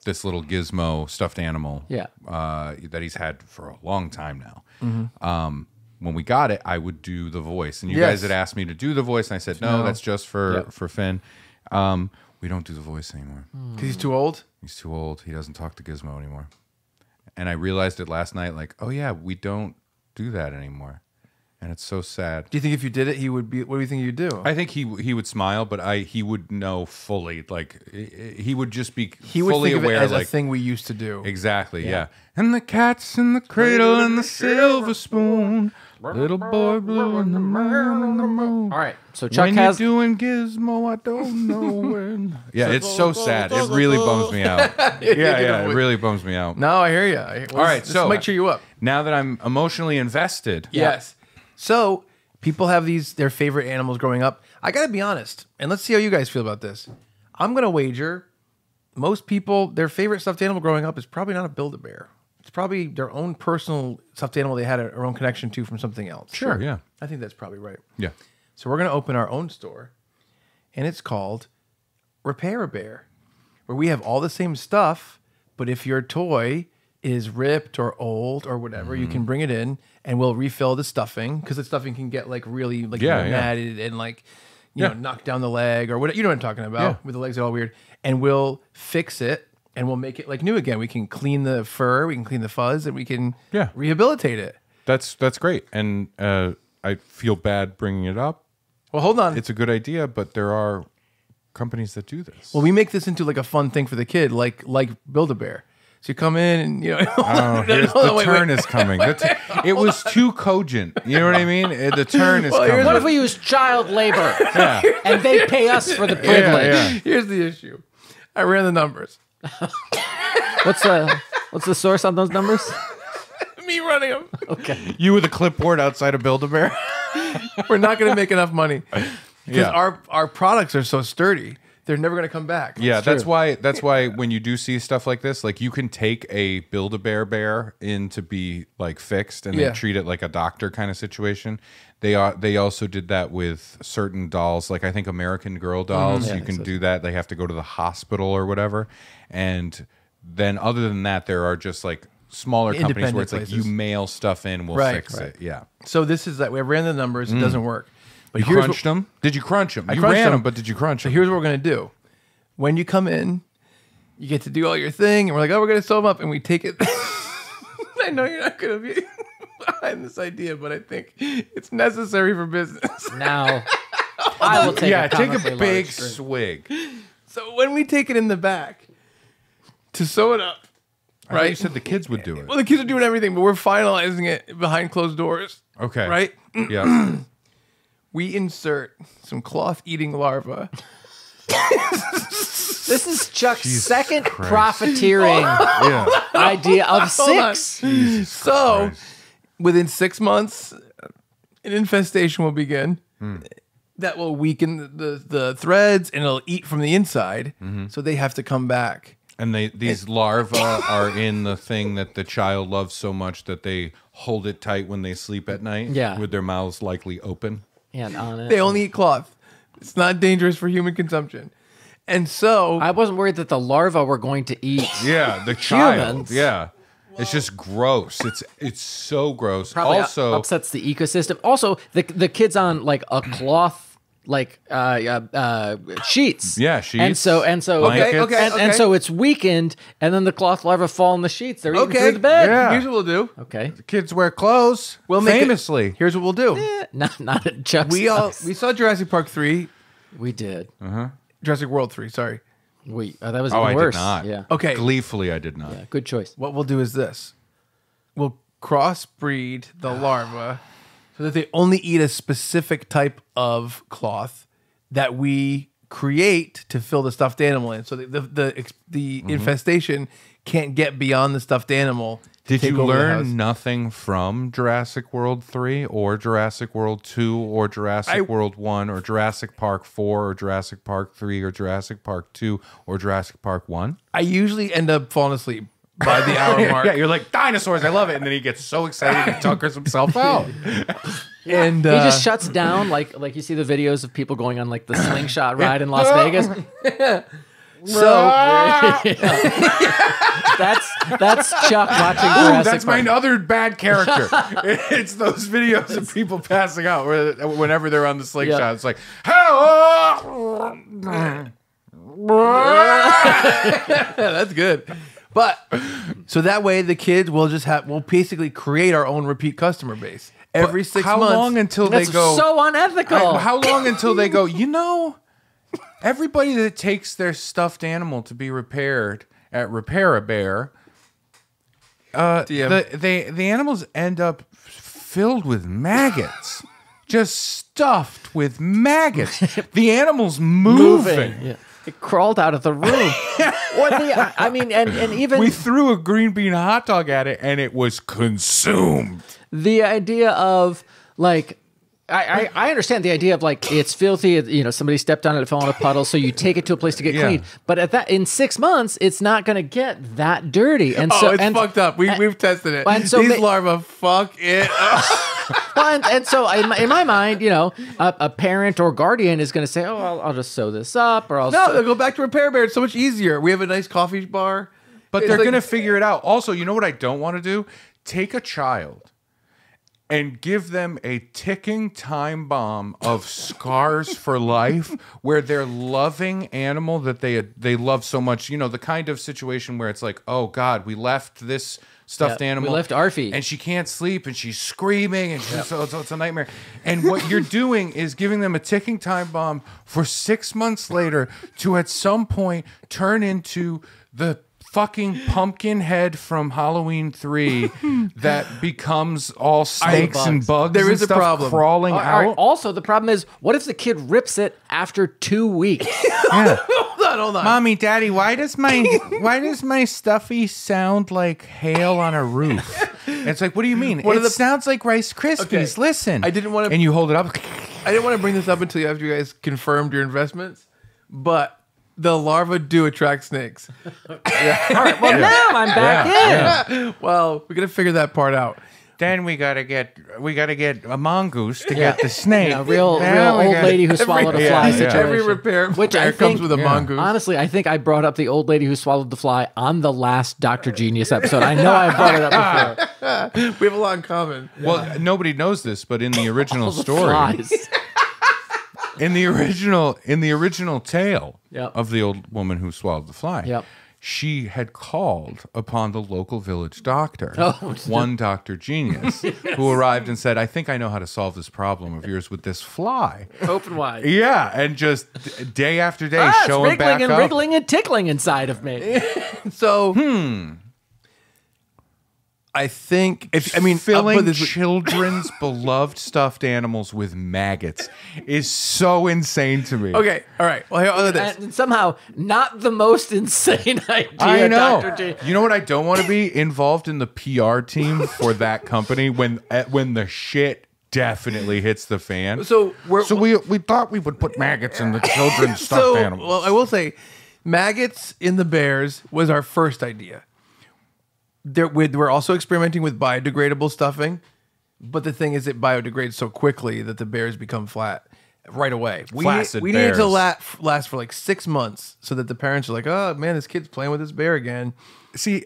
this little Gizmo stuffed animal, that he's had for a long time now. When we got it, I would do the voice, and you guys had asked me to do the voice, and I said no. That's just for Finn. We don't do the voice anymore because he's too old. He's too old. He doesn't talk to Gizmo anymore. And I realized it last night. Like, oh yeah, we don't do that anymore, and it's so sad. Do you think if you did it, he would be? What do you think you'd do? I think he would smile, but he would know fully. Like he would just be he would fully think aware. Of it as like a thing we used to do. Exactly. Yeah. And the cat's in the cradle and the silver spoon. Little boy blue and the man on the moon. All right, so Chuck when has you're doing Gizmo, I don't know when. Yeah, it's so sad. It really bums me out. It really bums me out. No, I hear you. All right, so might cheer you up. Now that I'm emotionally invested. Yes. So people have their favorite animals growing up. I got to be honest, and let's see how you guys feel about this. I'm going to wager most people, their favorite stuffed animal growing up is probably not a Build-A-Bear. It's probably their own personal stuffed animal they had their own connection to from something else. Sure, yeah. I think that's probably right. Yeah. So we're going to open our own store, and it's called Repair-A-Bear, where we have all the same stuff, but if your toy is ripped or old or whatever, you can bring it in, and we'll refill the stuffing, because the stuffing can get really matted and you know, knock down the leg or whatever. You know what I'm talking about, with the legs all weird. And we'll fix it. And we'll make it like new again. We can clean the fur, we can clean the fuzz, and we can rehabilitate it. That's great. And I feel bad bringing it up. Well, hold on. It's a good idea, but there are companies that do this. Well, we make this into like a fun thing for the kid, like Build-A-Bear. So you come in and, you know. The turn is coming. It was too cogent. You know what I mean? The turn is coming. What if we use child labor and they pay us for the privilege? Yeah. Here's the issue. I ran the numbers. What's the source on those numbers? Me running them. Okay. You with a clipboard outside of Build-A-Bear? We're not going to make enough money because our products are so sturdy. They're never going to come back. Yeah, that's why when you do see stuff like this, like you can take a Build-A-Bear in to be like fixed, and they treat it like a doctor kind of situation. They also did that with certain dolls, like I think American Girl dolls. You can do that. They have to go to the hospital or whatever. And then other than that, there are just like smaller companies where it's like you mail stuff in, we'll fix it. Yeah. So this is that we ran the numbers. It doesn't work. But you crunched them? Did you crunch them? You ran them, but did you crunch them? So here's what we're going to do. When you come in, you get to do all your thing, and we're like, oh, we're going to sew them up, and we take it. I know you're not going to be behind this idea, but I think it's necessary for business. Now, I will take a big swig. So when we take it in the back to sew it up, right? You said the kids would do it. Well, the kids are doing everything, but we're finalizing it behind closed doors. Okay. Right? Yeah. We insert some cloth-eating larvae. This is Chuck's second profiteering idea of 6. So, within 6 months, an infestation will begin. That will weaken the threads, and it'll eat from the inside. So they have to come back. And these larvae are in the thing that the child loves so much that they hold it tight when they sleep at night. Yeah. With their mouths likely open. And on it. They only eat cloth. It's not dangerous for human consumption. And so I wasn't worried that the larvae were going to eat. Yeah, the child. Humans. Yeah. It's just gross. It's so gross. Probably also upsets the ecosystem. Also, the kid's on like a cloth sheets. Yeah, sheets. And so and so it's weakened, and then the cloth larvae fall in the sheets. They're eating through the bed. Yeah. here's what we'll do. Okay. the kids wear clothes. We'll make famously. Here's what we'll do. Not at Chuck's. We saw Jurassic Park 3. We did. Jurassic World 3, sorry. That was Oh, even I worse. did not. Yeah. Okay. Gleefully, I did not. Yeah. Good choice. What we'll do is this. We'll crossbreed the larvae so that they only eat a specific type of cloth that we create to fill the stuffed animal in. So the infestation can't get beyond the stuffed animal. Did take you over the house. learn nothing from Jurassic World 3 or Jurassic World 2 or Jurassic World 1 or Jurassic Park 4 or Jurassic Park 3 or Jurassic Park 2 or Jurassic Park 1? I usually end up falling asleep by the hour mark. Yeah, you're like, dinosaurs, I love it. And then he gets so excited he tuckers himself out. And He just shuts down, like you see the videos of people going on like the slingshot ride in Las Vegas. so That's Chuck watching Ooh, Jurassic that's Park. my other bad character. It's those videos of people passing out whenever they're on the slingshot. Yeah. It's like, hello. that's good. But so that way the kids will we'll basically create our own repeat customer base every 6 How months. long until That's they go? so unethical. How long until they go? You know, everybody that takes their stuffed animal to be repaired at Repair-A-Bear, the animals end up filled with maggots, just stuffed with maggots. The animal's moving. Yeah. It crawled out of the room. I mean, and even We threw a green bean hot dog at it, and it was consumed. the idea of like, I understand the idea of like it's filthy. You know, somebody stepped on it, it fell in a puddle, so you take it to a place to get clean. But in 6 months, it's not going to get that dirty. And so it's fucked up. We've tested it. and so These larvae fuck it up. Well, and so in my mind, you know, a parent or guardian is going to say, "Oh, I'll just sew this up," or I'll No, they'll go back to Repair Bear. It's so much easier. We have a nice coffee bar. But It's they're like- going to figure it out. Also, you know what I don't want to do? Take a child and give them a ticking time bomb of scars for life where their loving animal that they love so much, you know, the kind of situation where it's like, oh God, we left this stuffed animal. we left Arfie. And she can't sleep and she's screaming and so it's a nightmare. And what you're doing is giving them a ticking time bomb for 6 months later to at some point turn into the fucking pumpkin head from Halloween 3 that becomes all snakes and bugs. There and is a stuff problem. crawling All out. right, also, the problem is, what if the kid rips it after 2 weeks? Hold on. Mommy, Daddy, why does my stuffy sound like hail on a roof? And it's like, what do you mean? It sounds like Rice Krispies. Okay. Listen. I didn't want to. And you hold it up. I didn't want to bring this up until after you guys confirmed your investments, but the larvae do attract snakes. All right, well, now I'm back in. Well, we got to figure that part out. Then we gotta get a mongoose to get the snake. A real Now we old gotta- lady who swallowed a fly situation. Every repair Which I comes think- with a mongoose. Honestly, I think I brought up the old lady who swallowed the fly on the last Dr. Genius episode. I know I brought it up before. We have a lot in common. Well, nobody knows this, but in the original The story, flies. in the original tale Yep. of the old woman who swallowed the fly, Yep. she had called upon the local village doctor, Oh. one Dr. Genius, who arrived and said, I think I know how to solve this problem of yours with this fly. Open wide. Yeah, and just day after day It's showing back wriggling and up. wriggling and tickling inside of me. So, I think I'll Filling put this- children's beloved stuffed animals with maggots is so insane to me. Okay, all right. Well, here, I'll do this. And somehow, not the most insane idea, I know. Dr. Genius. You know what? I don't want to be involved in the PR team for that company when the shit definitely hits the fan. So we thought we would put maggots in the children's stuffed animals. Well, I will say, maggots in the bears was our first idea. We're also experimenting with biodegradable stuffing, but the thing is, it biodegrades so quickly that the bears become flat right away. Flaccid we need it to bears. last for like 6 months so that the parents are like, oh man, this kid's playing with this bear again. See,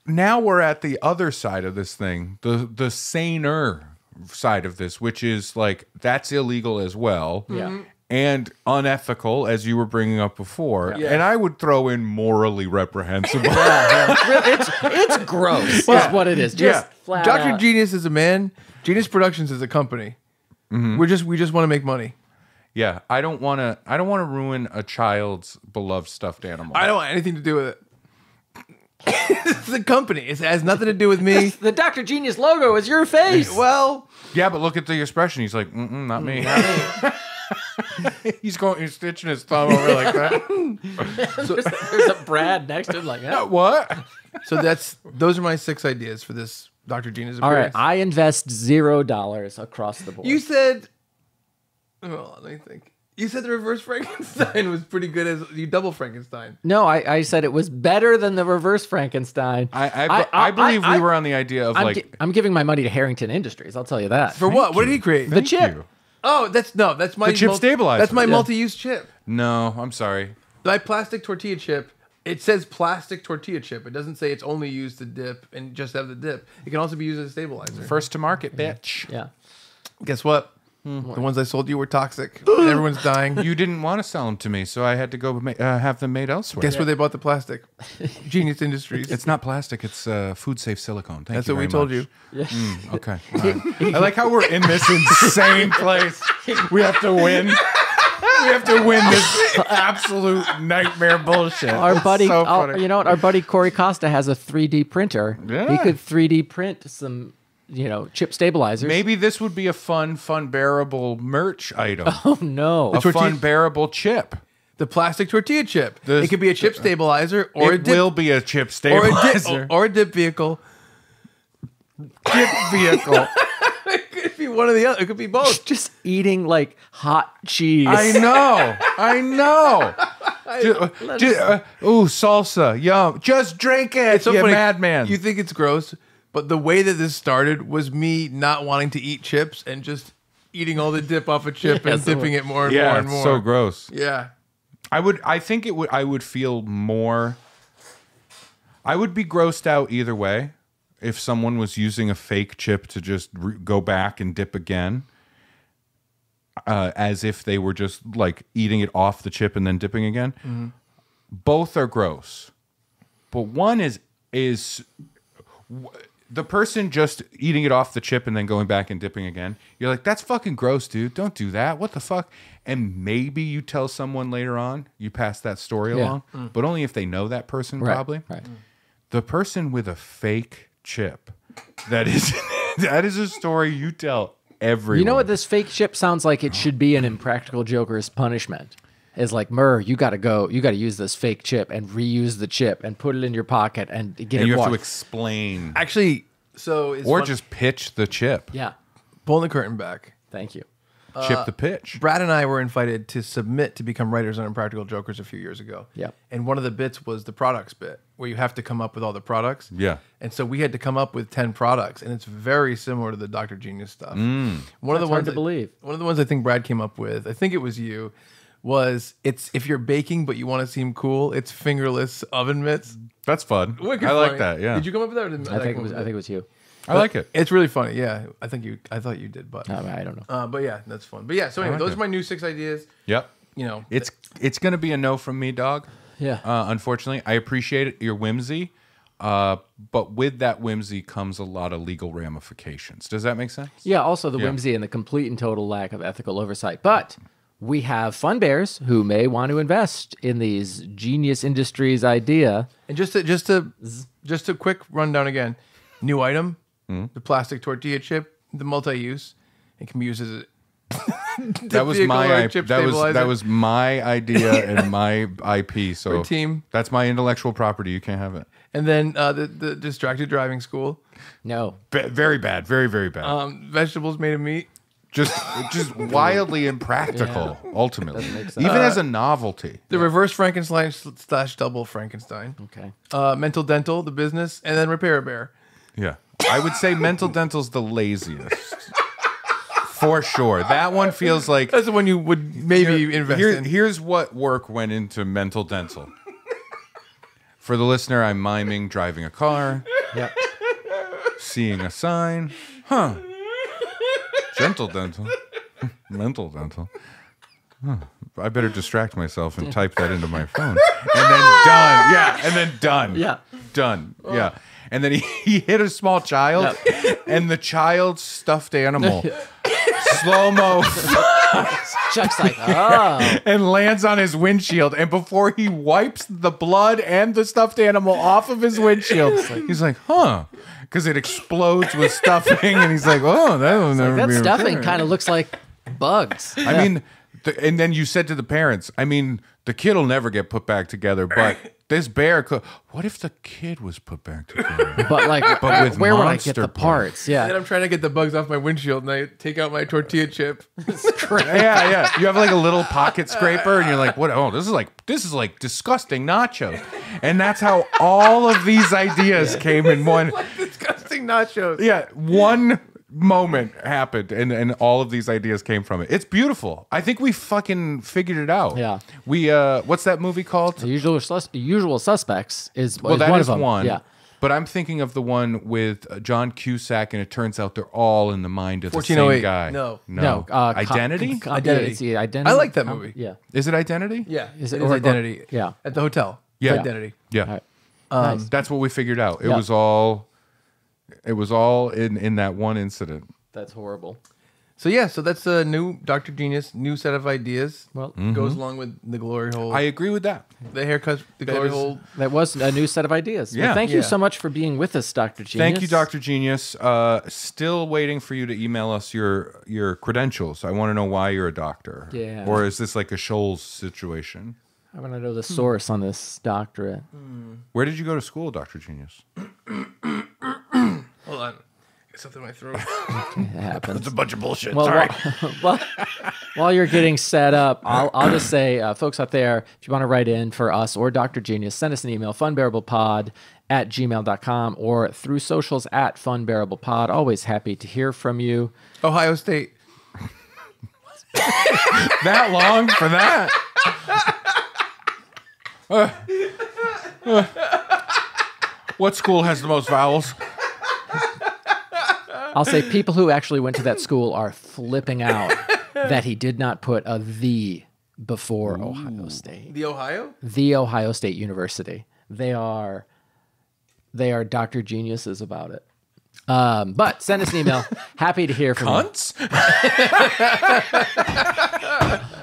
now we're at the other side of this thing, the saner side of this, which is like that's illegal as well. Yeah. And unethical, as you were bringing up before. Yeah. And I would throw in morally reprehensible. It's gross, is what it is. Just flat Dr. out. Genius is a man. Genius Productions is a company. We just want to make money. Yeah, I don't want to ruin a child's beloved stuffed animal. I don't want anything to do with it. It's a company. It has nothing to do with me. The Dr. Genius logo is your face. Well, Yeah, but look at the expression. He's like, not me. He's stitching his thumb over like that. There's a Brad next to him like that. What? So those are my 6 ideas for this Dr. Gina's All right, appearance. I invest $0 across the board. You said, well, let me think. You said the reverse Frankenstein was pretty good as you double Frankenstein. No, I said it was better than the reverse Frankenstein. I believe we were on the idea of I'm giving my money to Harrington Industries. I'll tell you that. For what? What did he create? the chip. you. Oh, that's my The chip stabilizer. That's my Yeah. multi-use chip. No, I'm sorry. My plastic tortilla chip. It says plastic tortilla chip. It doesn't say it's only used to dip and just have the dip. It can also be used as a stabilizer. First to market, bitch. Yeah. Guess what? The ones I sold you were toxic. And everyone's dying. You didn't want to sell them to me, so I had to go have them made elsewhere. Guess where they bought the plastic? Genius Industries. It's not plastic. It's food safe silicone. Thank That's you what we very told much. you. Okay. All right. I like how we're in this insane place. We have to win. We have to win this absolute nightmare bullshit. Our buddy, so funny. you know what? Our buddy Corey Costa has a 3D printer. Yeah. He could 3D print some, chip stabilizers. Maybe this would be a Funbearable merch item. Oh no. A Funbearable chip. The plastic tortilla chip. This- It could be a chip stabilizer or a It dip, will be a chip or stabilizer. or a dip vehicle. Dip vehicle. It could be one or the other. It could be both. Just eating like hot cheese. I know. Ooh, salsa, yum. Just drink it, It's so you funny. madman. You think it's gross, but the way that this started was me not wanting to eat chips and just eating all the dip off a chip and Yes, dipping it more and yeah, more and it's more. so gross. Yeah. I would feel more. I would be grossed out either way if someone was using a fake chip to just go back and dip again, as if they were just like eating it off the chip and then dipping again. Mm-hmm. Both are gross, but one is the person just eating it off the chip and then going back and dipping again. You're like, that's fucking gross, dude. Don't do that. What the fuck? And maybe you tell someone later on, you pass that story along, but only if they know that person, probably. Right. The person with a fake chip, that is a story you tell everyone. You know what this fake chip sounds like? It should be an Impractical Joker's punishment. Is like, Murr, you got to use this fake chip and reuse the chip and put it in your pocket and get And it you have washed. to explain, Actually, so it's or fun- just pitch the chip. Yeah. pulling the curtain back. Thank you. Chip the pitch. Brad and I were invited to submit to become writers on Impractical Jokers a few years ago. Yep. And one of the bits was the products bit, where you have to come up with all the products. Yeah. And so we had to come up with 10 products, and it's very similar to the Dr. Genius stuff. One of the That's hard ones to believe. One of the ones I think Brad came up with, I think it was you, was it's if you're baking but you want to seem cool, it's fingerless oven mitts. That's fun. Wicked I like funny. that. Yeah. Did you come up with that? Or did I think it was you. I like it. It's really funny. Yeah, I thought you did, but I don't know. but yeah, that's fun. But yeah, so anyway, like those it. are my new 6 ideas. Yep. You know, It's gonna be a no from me, dog. Yeah. Unfortunately, I appreciate your whimsy, but with that whimsy comes a lot of legal ramifications. Does that make sense? Yeah, also the Yeah. whimsy and the complete and total lack of ethical oversight. But we have fun bears who may want to invest in these Genius Industries idea. and just a quick rundown again. New item: the plastic tortilla chip, the multi-use. It can be used as a That was vehicle or my a chip that stabilizer. was my idea and my IP. So For team. that's my intellectual property. You can't have it. And then the distracted driving school. No. Very bad. Very very bad. Vegetables made of meat. Just wildly impractical. Ultimately, make sense. even as a novelty. The reverse Frankenstein / double Frankenstein. Okay. Mental dental, the business, and then repair a bear. Yeah, I would say mental dental's the laziest. For sure. That one feels like That's the one you would maybe invest in. Here's what work went into mental dental. For the listener, I'm miming driving a car, Yeah. seeing a sign. Huh. Gentle dental. Mental dental. Huh. I better distract myself and type that into my phone. And then done. Yeah. And then done. Yeah. Done. Yeah. And then he hit a small child, and the child's stuffed animal slow-mo Chuck's like, oh. and lands on his windshield. And before he wipes the blood and the stuffed animal off of his windshield, he's like, huh. Because it explodes with stuffing, and he's like, oh, that will never That be stuffing repaired. kind of looks like bugs. I mean, And then you said to the parents, I mean, the kid will never get put back together, but this bear could. What if the kid was put back together? But like, But with where would I get monster the parts? And then Yeah. I'm trying to get the bugs off my windshield, and I take out my tortilla chip. Yeah. You have like a little pocket scraper, and you're like, what? Oh, this is like disgusting nachos. And that's how all of these ideas came in one. Like disgusting nachos. Yeah, one moment happened, and all of these ideas came from it. It's beautiful. I think we fucking figured it out. Yeah. We what's that movie called? The usual suspects is Well, that one is of them. one. Yeah. But I'm thinking of the one with John Cusack, and it turns out they're all in the mind of the same 1408. guy. No. Identity? Identity. It's the Identity. I like that movie. Yeah. Is it Identity? Yeah, Is it it- is or- Identity. yeah. At the hotel. Yeah. It's Identity. Yeah. All right. Nice. That's what we figured out. It Yeah. was all. It was all in that one incident. That's horrible. So yeah, so that's a new Dr. Genius, new set of ideas. Well, Goes along with the glory hole, I agree with that. the haircut, the glory is- hole. that was a new set of ideas. Yeah. Well, thank you Yeah. so much for being with us, Dr. Genius. Thank you, Dr. Genius. Still waiting for you to email us your credentials. I want to know why you're a doctor. Yeah. Or is this like a Shoals situation? I want to know the source on this doctorate. Where did you go to school, Dr. Genius? Hold on, get something in my throat. It happens. a bunch of bullshit. Well, Sorry. while you're getting set up, I'll just say, folks out there, if you want to write in for us or Dr. Genius, send us an email, funbearablepod@gmail.com or through socials @funbearablepod. Always happy to hear from you. Ohio State. That long for that? What school has the most vowels? I'll say people who actually went to that school are flipping out that he did not put a "the" before Ohio State. The Ohio? The Ohio State University. They are Dr. Geniuses about it. But send us an email. Happy to hear from you. Cunts?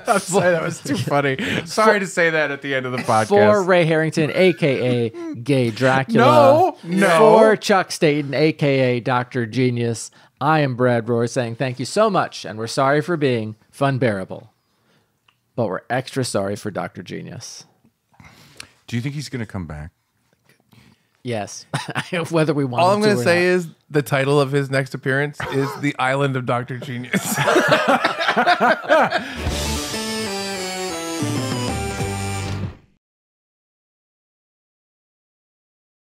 I'm sorry, that was too funny. Sorry to say that at the end of the podcast. For Ray Harrington, a.k.a. Gay Dracula. No. For Chuck Staten, a.k.a. Dr. Genius, I am Brad Rohr saying thank you so much, and we're sorry for being Funbearable. But we're extra sorry for Dr. Genius. Do you think he's going to come back? Yes. Whether we want All him I'm to going to or say not. is the title of his next appearance is The Island of Dr. Genius.